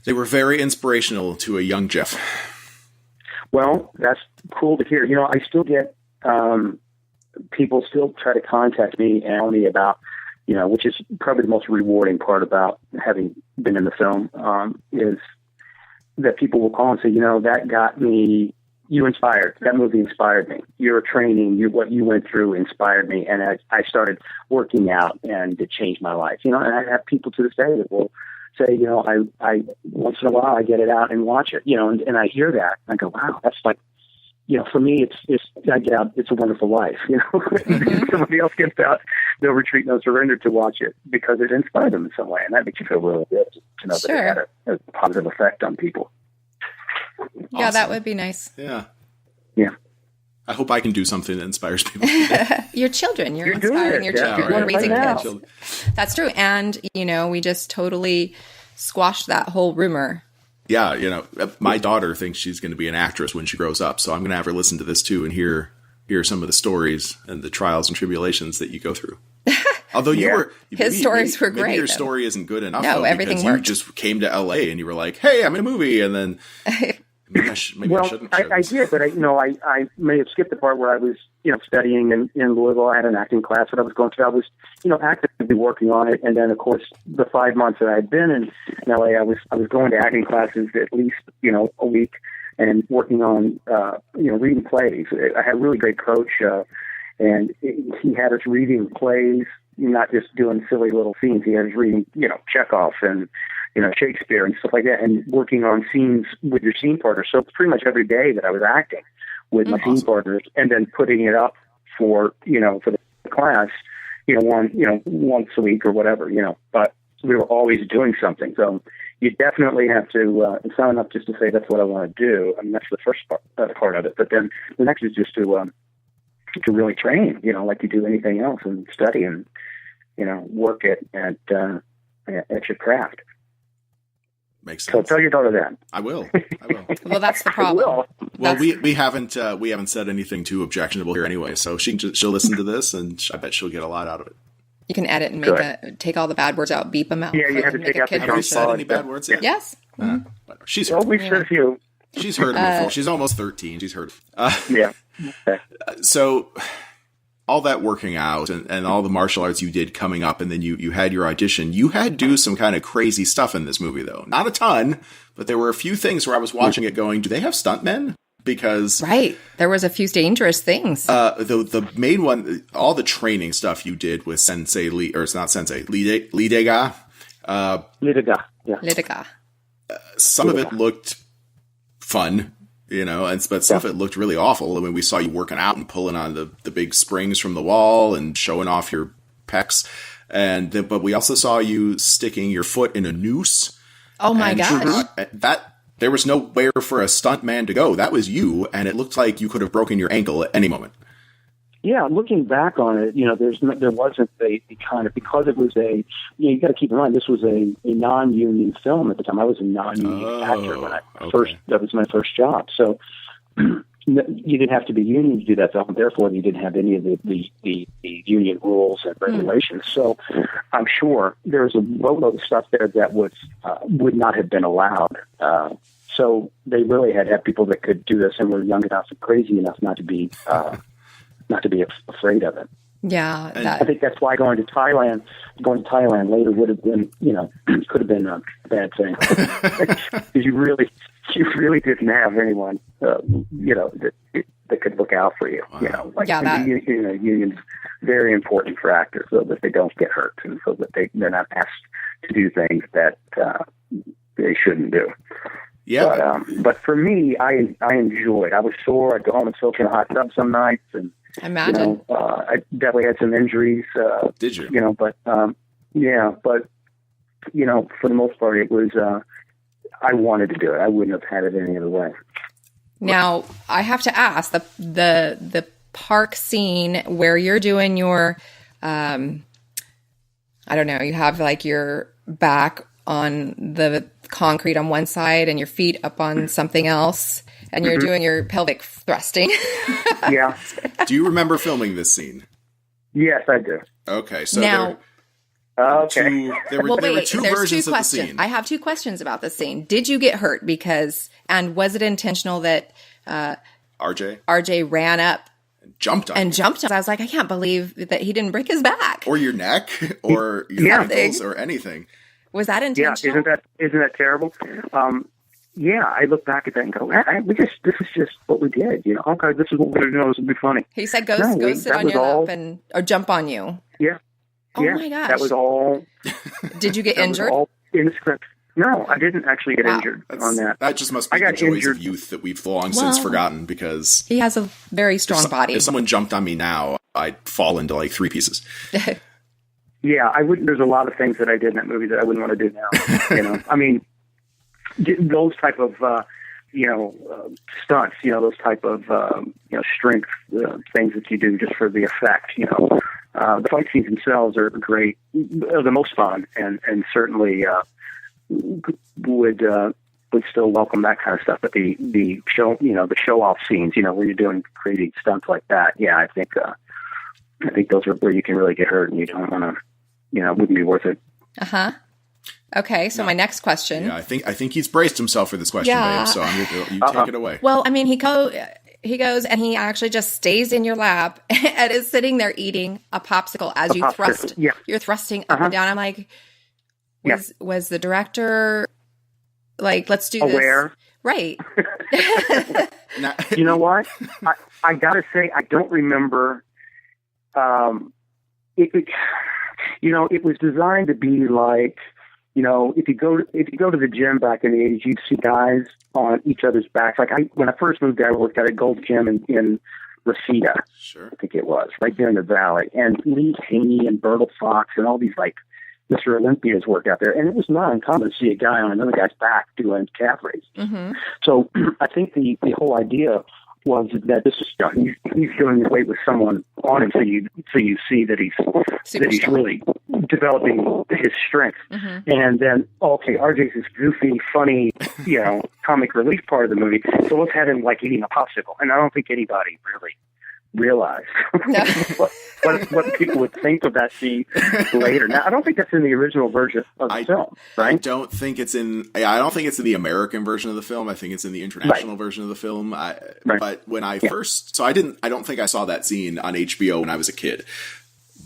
A: they were very inspirational to a young Jeff. Well,
C: that's cool to hear. I still get people still try to contact me and tell me about, which is probably the most rewarding part about having been in the film, is that people will call and say, that got me, that movie inspired me. Your training, what you went through inspired me. And I started working out and it changed my life. And I have people to this day that will say, I once in a while I get it out and watch it, and I hear that. And I go, wow, that's like, for me, I get out, it's a wonderful life, Somebody else gets out, No Retreat, No Surrender to watch it because it inspired them in some way. And that makes you feel really good to know that it had a positive effect on people.
B: Yeah, awesome. That would be nice.
A: Yeah.
C: Yeah.
A: I hope I can do something that inspires people.
B: Your children. You're inspiring your children. You're raising kids. That's true. And, we just totally squashed that whole rumor.
A: Yeah, my daughter thinks she's going to be an actress when she grows up, so I'm going to have her listen to this too and hear some of the stories and the trials and tribulations that you go through. Although
B: his stories were great.
A: Maybe your story isn't good enough.
B: No, everything worked.
A: You just came to LA and you were like, "Hey, I'm in a movie," and then maybe I shouldn't.
C: I did, but I may have skipped the part where I was studying in Louisville. I had an acting class that I was going through. I was actively working on it, and then of course the 5 months that I had been in LA, I was going to acting classes at least a week and working on reading plays. I had a really great coach, and he had us reading plays, not just doing silly little scenes. He had us reading Chekhov and Shakespeare and stuff like that, and working on scenes with your scene partner. So it's pretty much every day that I was acting with my scene partners, and then putting it up for the class, once a week or whatever, But we were always doing something. So you definitely have to. It's not enough just to say that's what I want to do. I mean, that's the first part of it. But then the next is just to really train, like you do anything else, and study and work at your craft.
A: Makes sense.
C: So tell your daughter that.
A: I will.
B: Well, that's the problem.
A: Well, we haven't said anything too objectionable here anyway, so she'll listen to this, and I bet she'll get a lot out of it.
B: You can edit and take all the bad words out, beep them out.
C: Yeah, you have to take out the
A: Have we said any bad words yet?
B: Yes.
A: She's heard.
C: We've said a few.
A: She's heard it before. She's almost 13. She's heard it.
C: Yeah. Okay.
A: So all that working out and all the martial arts you did coming up, and then you had your audition, you had to do some kind of crazy stuff in this movie, though. Not a ton, but there were a few things where I was watching it going, do they have stuntmen? Because
B: there was a few dangerous things.
A: The main one, all the training stuff you did with Sensei Lee, or it's not Sensei, Lidega.
C: Lidega, yeah.
B: Lidega.
A: Some of it looked fun, but some of it looked really awful. I mean, we saw you working out and pulling on the big springs from the wall and showing off your pecs. But we also saw you sticking your foot in a noose.
B: Oh my gosh.
A: There was nowhere for a stunt man to go. That was you, and it looked like you could have broken your ankle at any moment.
C: Yeah, looking back on it, there wasn't a kind of, because it was you got to keep in mind, this was a non-union film at the time. I was a non-union actor when that was my first job. So you didn't have to be union to do that film. Therefore, you didn't have any of the union rules and regulations. So I'm sure there's a boatload of stuff there that would not have been allowed. So they really had to have people that could do this and were young enough and crazy enough not to be afraid of it.
B: Yeah,
C: I think that's why going to Thailand later would have been, could have been a bad thing, because you really didn't have anyone, that could look out for you.
B: Wow.
C: Union's very important for actors so that they don't get hurt and so that they're not asked to do things that they shouldn't do.
A: Yeah.
C: But for me, I enjoyed. I was sore. I'd go home and soak in a hot tub some nights, and
B: Imagine.
C: I definitely had some injuries.
A: Did you?
C: But for the most part, it was. I wanted to do it. I wouldn't have had it any other way.
B: Now, I have to ask the park scene where you're doing your, I don't know, you have like your back on the concrete on one side and your feet up on something else, and you're doing your pelvic thrusting.
C: Yeah.
A: Do you remember filming this scene?
C: Yes, I do.
A: Okay, so
B: now,
A: there were two versions of the scene.
B: I have two questions about the scene. Did you get hurt? And was it intentional that RJ ran up
A: and jumped on
B: I was like, I can't believe that he didn't break his back
A: or your neck or your ankles or anything.
B: Was that intentional?
C: Yeah, isn't that terrible? Yeah, I look back at that and go, this is just what we did. Okay, this is what we're going to do. This will be funny.
B: He said, go sit on your lap or jump on you.
C: Yeah.
B: Oh my gosh.
C: That was all.
B: Did you get injured?
C: All in the script. No, I didn't actually get injured on that.
A: That just must be the joys of youth that we've long since forgotten, because
B: he has a very strong body.
A: If someone jumped on me now, I'd fall into like 3 pieces.
C: Yeah, I wouldn't. There's a lot of things that I did in that movie that I wouldn't want to do now. I mean, those type of stunts. Those type of strength things that you do just for the effect. The fight scenes themselves are great, are the most fun, and certainly would still welcome that kind of stuff. But the show, the show off scenes, where you're doing crazy stunts like that. Yeah, I think those are where you can really get hurt, and you don't want to. Wouldn't be worth it.
B: Okay, so my next question.
A: Yeah, I think he's braced himself for this question, babe. So I'm going to take it away.
B: Well, I mean, he goes and he actually just stays in your lap and is sitting there eating a popsicle as you thrust. Yeah. You're thrusting up and down. I'm like, was the director like, let's do this?
C: Aware.
B: Right.
C: You know what? I got to say, I don't remember. It was designed to be like, if you go to the gym back in the 80s, you'd see guys on each other's backs. Like when I first moved there, I worked at a Gold's Gym in Reseda.
A: Sure.
C: I think it was right there in the valley. And Lee Haney and Bertle Fox and all these like Mr. Olympias worked out there. And it was not uncommon to see a guy on another guy's back doing calf raises. Mm-hmm. So I think the whole idea was that this is he's doing weight with someone on him, so you see that he's really developing his strength. Mm-hmm. And then RJ's this goofy, funny, comic relief part of the movie. So let's have him like eating a popsicle, and I don't think anybody really realized what people would think of that scene later. Now, I don't think that's in the original version of the film, right?
A: I don't think it's in the American version of the film. I think it's in the international version of the film. But when I first, I don't think I saw that scene on HBO when I was a kid.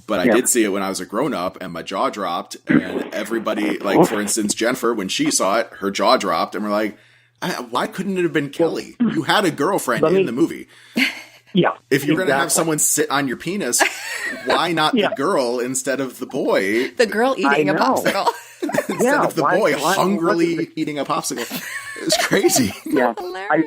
A: But I did see it when I was a grown-up, and my jaw dropped, and everybody, like, for instance, Jennifer, when she saw it, her jaw dropped, and we're like, why couldn't it have been Kelly? You had a girlfriend in the movie.
C: Yeah.
A: If you're going to have someone sit on your penis, why not the girl instead of the boy?
B: The girl eating a popsicle.
A: Instead of the boy hungrily eating a popsicle. It was crazy.
C: Yeah.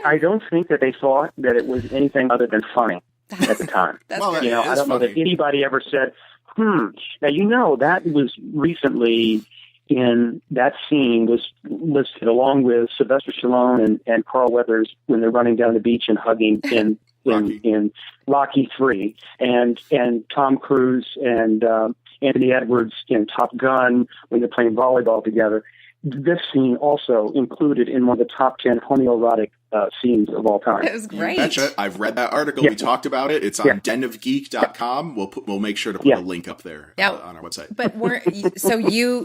C: I don't think that they thought that it was anything other than funny at the time.
B: I
C: don't know that anybody ever said, Now, that was recently in that scene was listed along with Sylvester Stallone and Carl Weathers when they're running down the beach and hugging in Rocky 3, and Tom Cruise and Anthony Edwards in Top Gun when they're playing volleyball together. This scene also included in one of the top 10 homoerotic scenes of all time.
B: It was great.
A: I've read that article. Yeah. We talked about it. It's on denofgeek.com. We'll make sure to put a link up there on our website.
B: But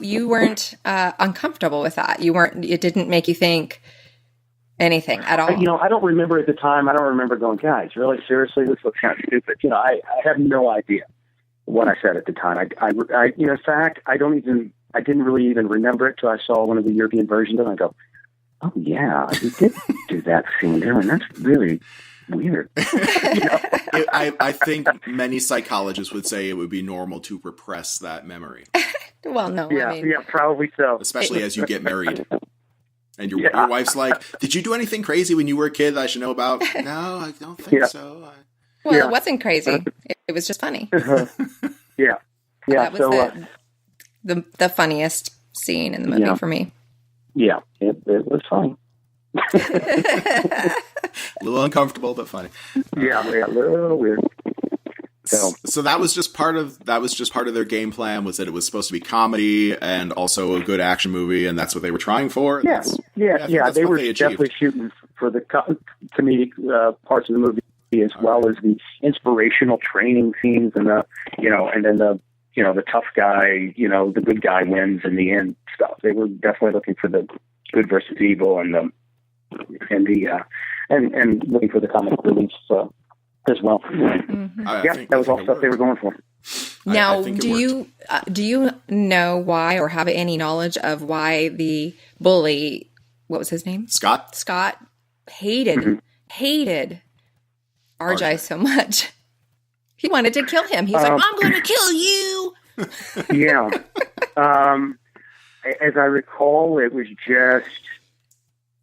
B: you weren't uncomfortable with that. It didn't make you think anything at all.
C: I don't remember at the time. I don't remember going, guys, really seriously, this looks kind of stupid. I have no idea what I said at the time. I in fact, I didn't really even remember it till I saw one of the European versions, and I go, oh yeah, he did do that scene there, and that's really weird.
A: I think many psychologists would say it would be normal to repress that memory.
B: Well, no.
C: Yeah, probably so.
A: Especially as you get married. And your wife's like, did you do anything crazy when you were a kid that I should know about? No, I don't think so.
B: Well, it wasn't crazy. It was just funny.
C: Yeah.
B: That was the funniest scene in the movie for me.
C: Yeah, it was funny.
A: A little uncomfortable, but funny.
C: Yeah, a little weird.
A: So that was just part of their game plan, was that it was supposed to be comedy and also a good action movie, and that's what they were trying for.
C: Yeah. They were definitely shooting for the comedic parts of the movie, as well as the inspirational training scenes, and then the tough guy, the good guy wins in the end stuff. They were definitely looking for the good versus evil, and looking for the comic relief as well.
B: Mm-hmm.
C: That was all stuff they were going for.
B: Now, do you know why, or have any knowledge of why the bully, what was his name? Scott hated RJ so much. He wanted to kill him. He's like, I'm going to kill you.
C: Yeah. As I recall, it was just,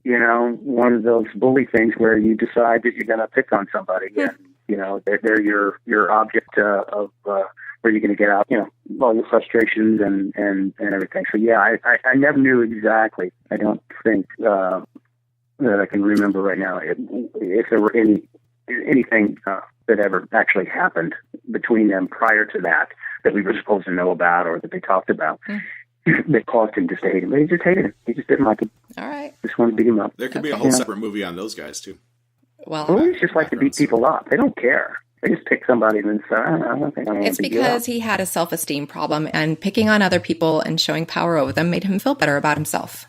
C: one of those bully things where you decide that you're going to pick on somebody, and they're your object of where you're going to get out, all your frustrations and everything. So yeah, I never knew exactly. I don't think that I can remember right now if there were anything that ever actually happened between them prior to that we were supposed to know about or that they talked about. That caused him just to hate him. But he just hated him. He just didn't like him.
B: All right.
C: Just wanted to beat him up.
A: There could be a whole separate movie on those guys, too.
C: Well, police just like to beat people up. They don't care. They just pick somebody and say, I don't think I'm going to beat you up.
B: It's because he had a self-esteem problem, and picking on other people and showing power over them made him feel better about himself.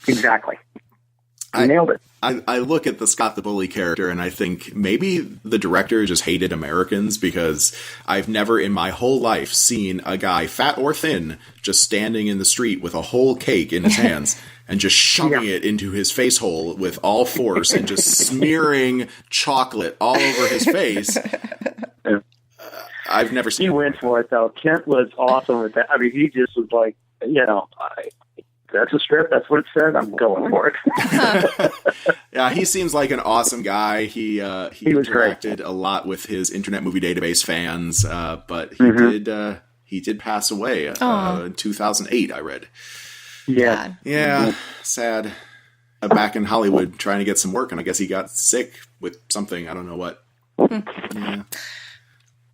C: Exactly. You nailed it.
A: I look at the Scott the Bully character and I think maybe the director just hated Americans, because I've never in my whole life seen a guy, fat or thin, just standing in the street with a whole cake in his hands and just shoving it into his face hole with all force and just smearing chocolate all over his face. I've never seen
C: He went for it, though. Kent was awesome with that. I mean, he just was like, that's a strip. That's what it said. I'm going for it.
A: Yeah, he seems like an awesome guy. He interacted a lot with his Internet Movie Database fans, but he did pass away in 2008. I read.
C: Yeah.
A: Yeah. Sad. Back in Hollywood, trying to get some work, and I guess he got sick with something. I don't know what. Yeah.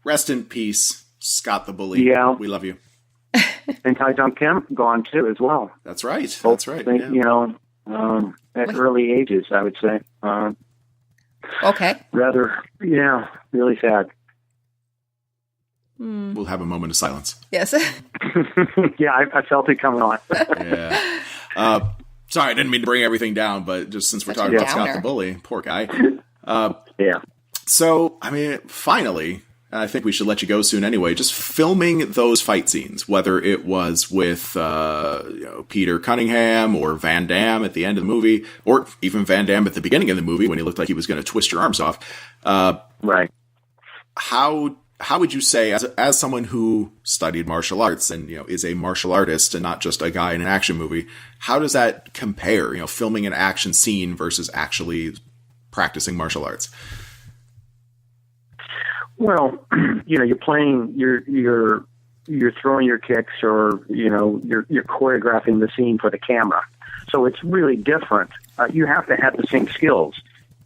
A: Rest in peace, Scott the Bully. Yeah, we love you.
C: And Ty John Kemp gone too as well.
A: That's right.
C: Both, at early ages, I would say.
B: Okay.
C: Rather, really sad.
A: We'll have a moment of silence.
B: Yes.
C: Yeah, I felt it coming on.
A: Yeah. Sorry, I didn't mean to bring everything down, but just since we're talking about Scott the Bully, poor guy.
C: Yeah.
A: So, I mean, finally, I think we should let you go soon anyway. Just filming those fight scenes, whether it was with Peter Cunningham or Van Damme at the end of the movie, or even Van Damme at the beginning of the movie when he looked like he was going to twist your arms off.
C: Right.
A: How would you say, as someone who studied martial arts and is a martial artist and not just a guy in an action movie, how does that compare? Filming an action scene versus actually practicing martial arts.
C: Well, you're playing, you're throwing your kicks, or you're choreographing the scene for the camera. So it's really different. You have to have the same skills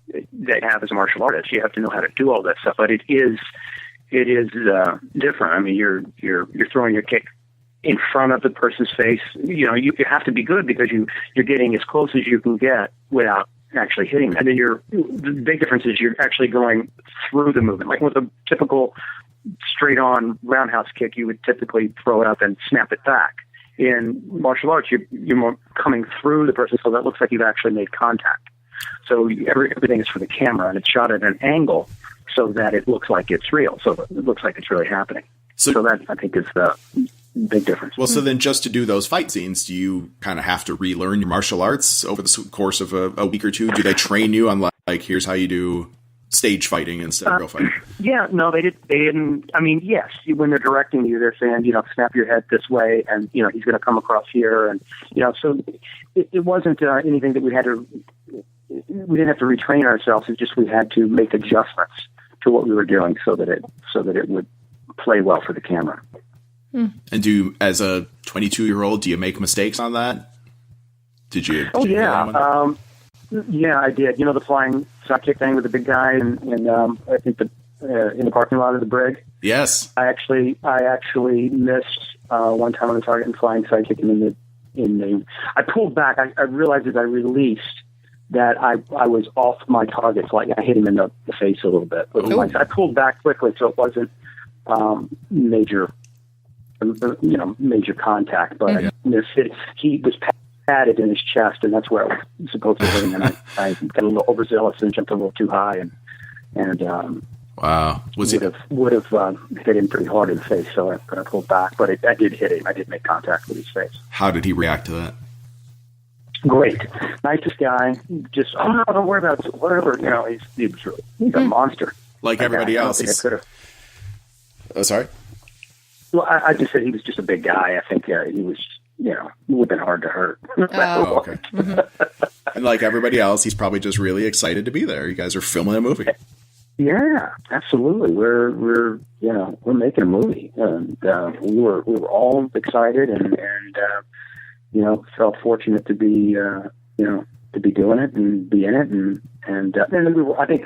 C: that you have as a martial artist. You have to know how to do all that stuff. But it is different. I mean, you're throwing your kick in front of the person's face. You have to be good because you're getting as close as you can get without actually hitting them. And then the big difference is you're actually going through the movement. Like with a typical straight-on roundhouse kick, you would typically throw it up and snap it back. In martial arts, you're more coming through the person, so that looks like you've actually made contact. So everything is for the camera, and it's shot at an angle so that it looks like it's real. So it looks like it's really happening. So that, I think, is the big difference.
A: Well, so then just to do those fight scenes, do you kind of have to relearn your martial arts over the course of a week or two? Do they train you on, like, here's how you do stage fighting instead of real fighting.
C: Yeah, no, they didn't. I mean, yes, when they're directing you, they're saying, snap your head this way, and he's going to come across here, and so it wasn't anything that we didn't have to retrain ourselves. It's just we had to make adjustments to what we were doing so that it would play well for the camera.
A: And as a 22-year-old, do you make mistakes on that? Did you?
C: Oh, yeah. Yeah, I did. The flying sidekick thing with the big guy, and I think in the parking lot of the brig.
A: Yes.
C: I actually missed one time on the target and flying sidekick in the. I pulled back. I realized as I released that I was off my target. Like I hit him in the face a little bit. But I pulled back quickly, so it wasn't major contact. But I missed it. He was padded in his chest, and that's where I was supposed to hit him. And I got a little overzealous and jumped a little too high, and
A: wow,
C: would have hit him pretty hard in the face. So I pulled back, but I did hit him. I did make contact with his face.
A: How did he react to that?
C: Great, nicest guy. Just no, don't worry about it. Whatever, he's a monster.
A: Like everybody else. Oh, sorry.
C: Well, I just said he was just a big guy. I think he was. It would have been hard to hurt.
A: Oh, okay. And like everybody else, he's probably just really excited to be there. You guys are filming a movie.
C: Yeah, absolutely. We're making a movie, and we were all excited and felt fortunate to be doing it and be in it, and we were, I think,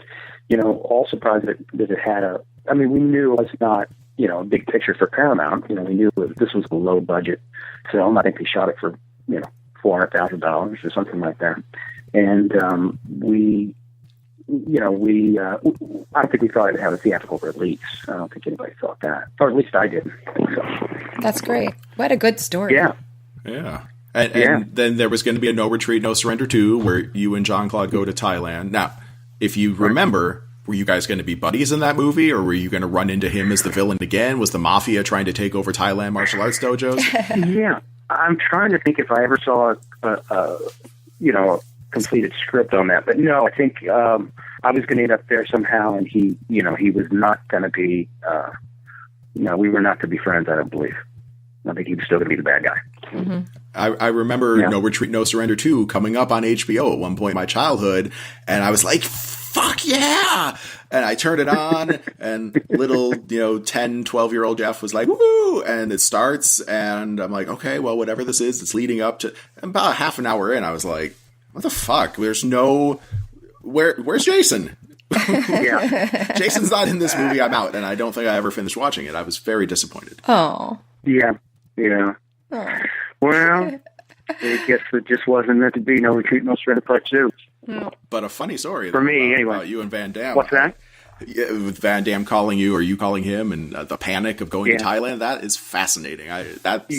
C: all surprised that it had a. I mean, we knew it was not a big picture for Paramount. We knew this was a low budget film. I think they shot it for $400,000 or something like that, and I think we thought it would have a theatrical release. I don't think anybody thought that, or at least I didn't think so.
B: That's great. What a good story.
C: Yeah.
A: Yeah. And then there was going to be a No Retreat, No Surrender 2, where you and Jean-Claude go to Thailand. Now, if you remember, were you guys going to be buddies in that movie, or were you going to run into him as the villain again? Was the mafia trying to take over Thailand martial arts dojos?
C: Yeah. I'm trying to think if I ever saw a completed script on that. But no, I think I was going to end up there somehow, and he was not going to be, we were not to be friends, I don't believe. I think he was still going to be the bad guy.
B: Mm-hmm.
A: I remember No Retreat, No Surrender 2 coming up on HBO at one point in my childhood, and I was like, fuck yeah! And I turned it on, and little, 10, 12-year-old Jeff was like, woo! And it starts, and I'm like, okay, well, whatever this is, it's leading up to... About half an hour in, I was like, what the fuck? There's no... Where's Jason?
C: Yeah.
A: Jason's not in this movie, I'm out, and I don't think I ever finished watching it. I was very disappointed.
B: Oh.
C: Yeah. Oh. Well, I guess it just wasn't meant to be No Retreat, No Surrender Part 2.
B: No.
A: But a funny story.
C: For me, anyway.
A: About you and Van Damme.
C: What's that?
A: With Van Damme calling you or you calling him, and the panic of going to Thailand, that is fascinating. That's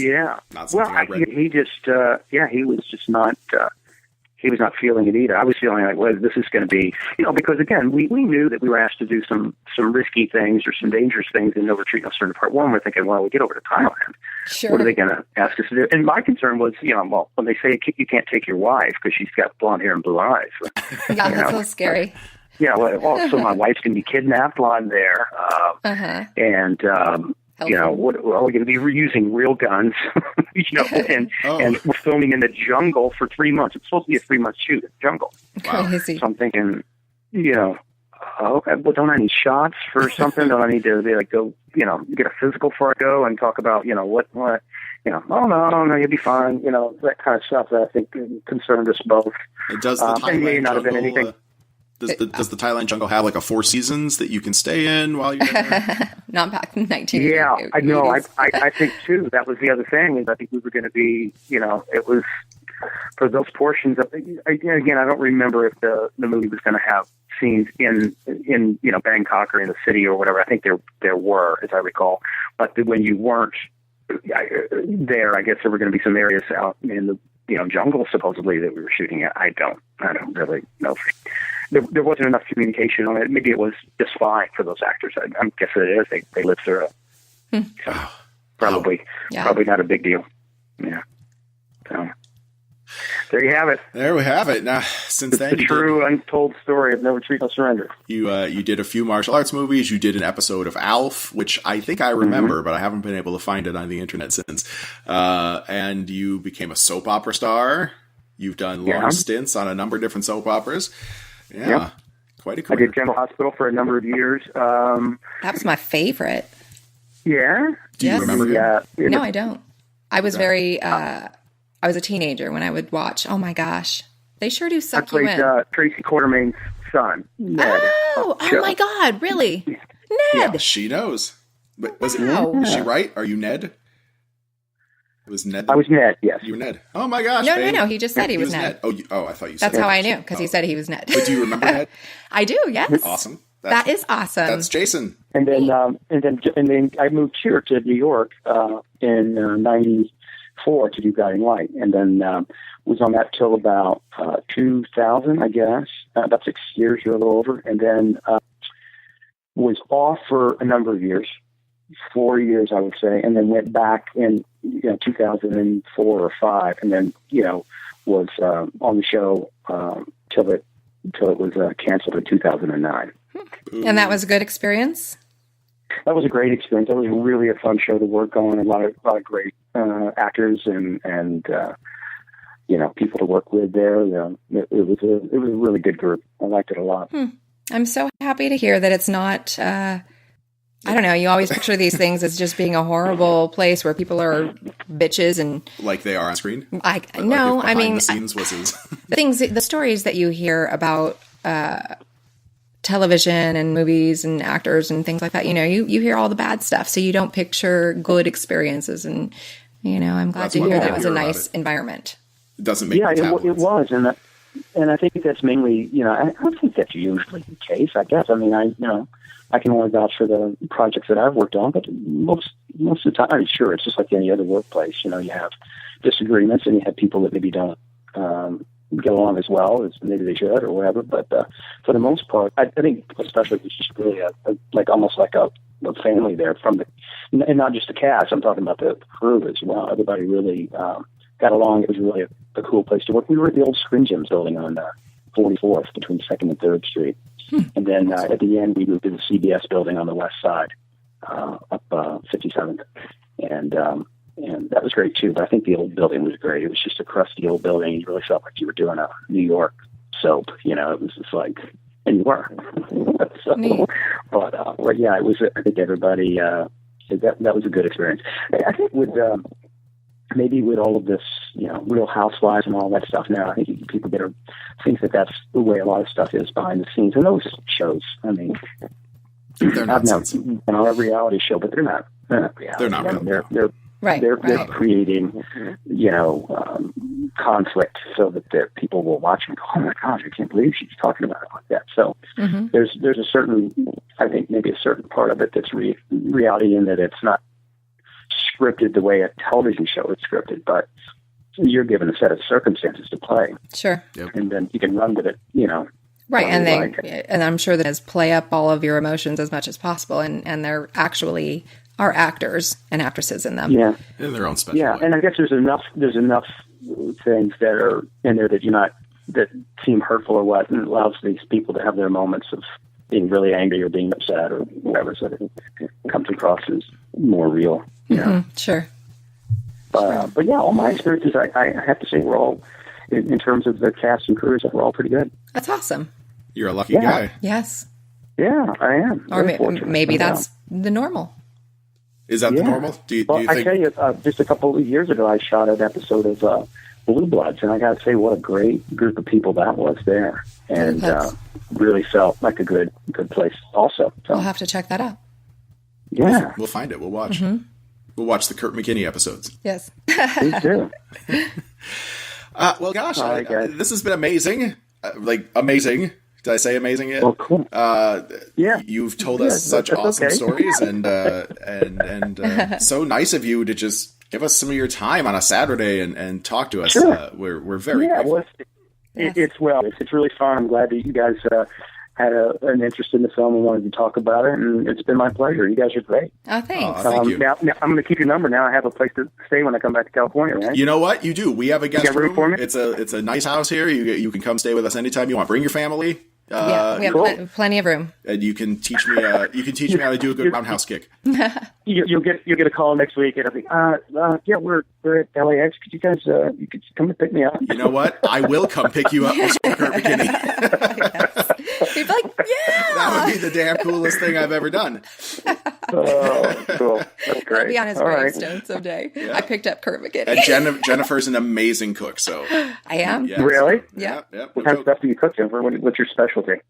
A: not something I read.
C: He just, he was just not... he was not feeling it either. I was feeling like, well, this is going to be, because again, we knew that we were asked to do some risky things or some dangerous things in No Retreat, No Surrender Part 1. We're thinking, well, we get over to Thailand.
B: Sure.
C: What are they going to ask us to do? And my concern was, when they say you can't take your wife because she's got blonde hair and blue eyes.
B: Yeah, that's so scary.
C: Yeah, well, so my wife's going to be kidnapped while I'm there. And, what are we going to be using real guns? And we're filming in the jungle for 3 months. It's supposed to be a 3-month shoot in the jungle.
B: Wow. Crazy.
C: So I'm thinking, okay, well, don't I need shots for something? Don't I need to go, get a physical before I go and talk about, what, oh no, you'll be fine. That kind of stuff that I think concerned us both.
A: Does the Thailand
C: may not have been
A: jungle,
C: anything.
A: Does the Thailand jungle have like a 4 seasons that you can stay in while you're there?
B: Not back in 1980s.
C: Yeah, I know. I think too. That was the other thing. Is I think we were going to be. It was for those portions of. Again, I don't remember if the movie was going to have scenes in Bangkok or in the city or whatever. I think there were, as I recall. But when you weren't there, I guess there were going to be some areas out in the jungle supposedly that we were shooting at. I don't really know. There wasn't enough communication on it. Maybe it was just fine for those actors. I guess it is. They lived through it. So probably not a big deal. Yeah. So There you have it.
A: There we have it. Now, since then,
C: the true untold story of No Retreat, No Surrender.
A: You did a few martial arts movies. You did an episode of Alf, which I think I remember, but I haven't been able to find it on the internet since. And you became a soap opera star. You've done long stints on a number of different soap operas. Yeah, quite a career.
C: I did General Hospital for a number of years.
B: That was my favorite.
C: Yeah.
A: Do you remember him?
B: No, I don't. I was I was a teenager when I would watch. Oh my gosh, they sure do suck you in.
C: I played Tracy Quartermain's son, Ned.
B: Oh my God, really? Ned.
A: Yeah, she knows. But was she right? Are you Ned? It was Ned.
C: I was Ned. Yes,
A: you were Ned. Oh my gosh!
B: No. He just said he was Ned.
A: Oh, I thought you said.
B: That's how I knew, because he said he was Ned.
A: But do you remember Ned?
B: I do. Yes.
A: Awesome.
B: That is awesome.
A: That's Jason.
C: And then I moved here to New York in '94 to do Guiding Light, and then was on that till about 2000, I guess, about 6 years or a little over, and then was off for a number of years, 4 years, I would say, and then went back in 2004 or 5, and then was on the show till it was canceled in 2009.
B: And that was a good experience?
C: That was a great experience. That was really a fun show to work on. A lot of great actors and people to work with there. It was a really good group. I liked it a lot.
B: I'm so happy to hear that it's not. I don't know. You always picture these things as just being a horrible place where people are bitches and
A: like they are on screen.
B: I mean,
A: the scenes was his
B: the stories that you hear about television and movies and actors and things like that. You hear all the bad stuff, so you don't picture good experiences. And I'm glad to hear that it was a nice environment.
A: It doesn't make
C: it was, and I think that's mainly I think that's usually the case. I guess I mean I can only vouch for the projects that I've worked on, but most of the time, I'm sure it's just like any other workplace. You have disagreements, and you have people that maybe don't get along as well as maybe they should, or whatever. But for the most part, I think especially it's just really almost like a family there and not just the cast. I'm talking about the crew as well. Everybody really got along. It was really a cool place to work. We were at the old Screen Gems building on 44th between 2nd and 3rd Street. And then at the end, we moved to the CBS building on the west side, up 57th. And that was great, too. But I think the old building was great. It was just a crusty old building. You really felt like you were doing a New York soap. It was just like, and you were. But yeah, it was, I think everybody, that was a good experience. I think maybe with all of this, Real Housewives and all that stuff now, I think people think that that's the way a lot of stuff is behind the scenes. And those shows, I mean,
A: they're not
C: a reality show, but they're not reality.
A: They're not
C: real. They're creating, conflict so that people will watch and go, oh my gosh, I can't believe she's talking about it like that. So there's a certain, I think maybe a certain part of it that's reality in that it's not scripted the way a television show is scripted, but you're given a set of circumstances to play.
B: Sure.
C: Yep. And then you can run with it,
B: Right. And I'm sure that is play up all of your emotions as much as possible. And there actually are actors and actresses in them.
C: Yeah.
A: In their own special way.
C: And I guess there's enough things that are in there that seem hurtful or what, and it allows these people to have their moments of being really angry or being upset or whatever, so that it comes across as more real.
B: Sure.
C: But yeah, all my experiences, I have to say, we're all, in terms of the cast and crews, we're all pretty good.
B: That's awesome.
A: You're a lucky guy.
B: Yes.
C: Yeah, I am.
B: Or maybe that's the normal.
A: Is that the normal? Do you think?
C: I tell you, just a couple of years ago, I shot an episode of Blue Bloods, and I got to say, what a great group of people that was there, and really felt like a good place. Also, so.
B: We'll have to check that out.
C: Yeah,
A: we'll find it. We'll watch. Mm-hmm. We'll watch the Kurt McKinney episodes.
B: Yes,
C: please do.
A: Well, gosh, this has been amazing. Amazing. Did I say amazing yet?
C: Oh, cool.
A: Yeah. You've told us such awesome stories, and so nice of you to just give us some of your time on a Saturday and talk to us.
C: Sure.
A: We're very grateful.
C: Well, it's really fun. I'm glad that you guys had an interest in the film and wanted to talk about it, and it's been my pleasure. You guys are great.
B: Oh, thanks.
A: Thank you.
C: Now I'm going to keep your number. Now I have a place to stay when I come back to California, right?
A: You know what? You do. We have a guest
C: got room for me?
A: It's a nice house here. You can come stay with us anytime you want. Bring your family.
B: We have plenty of room.
A: And you can teach me how to do a good roundhouse kick.
C: You'll get a call next week, and I'll be, yeah, we're at LAX. Could you guys you could come and pick me up?
A: You know what? I will come pick you up, Mr. Kurt McKinney.
B: Yes. You'd be like, yeah.
A: That would be the damn coolest thing I've ever done.
C: Oh, cool. That's great.
B: I'll be on his gravestone someday. Yeah. I picked up Kurt McKinney.
A: And Jennifer's an amazing cook, so.
B: I am?
A: Yes.
C: Really?
A: Yeah.
C: What kind of stuff do you cook, Jennifer? What's your specialty?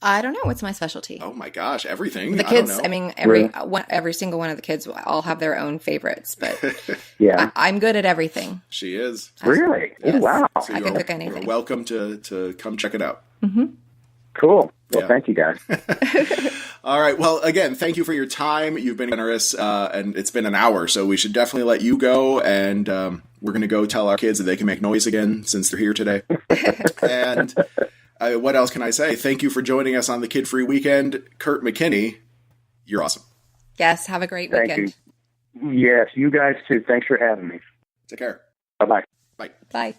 B: I don't know. What's my specialty?
A: Oh my gosh, everything.
B: The kids, I mean, every single one of the kids all have their own favorites, but
C: yeah,
B: I'm good at everything.
A: She is.
C: Really?
B: Yes.
C: Oh, wow.
B: So I can cook anything.
A: You're welcome to come check it out.
B: Mm-hmm.
C: Cool. Well, thank you, guys.
A: All right. Well, again, thank you for your time. You've been generous, and it's been an hour, so we should definitely let you go. And we're going to go tell our kids that they can make noise again since they're here today. And what else can I say? Thank you for joining us on the Kid Free Weekend. Kurt McKinney, you're awesome.
B: Yes. Have a great weekend.
C: You. Yes, you guys too. Thanks for having me.
A: Take care.
C: Bye-bye.
A: Bye.
B: Bye.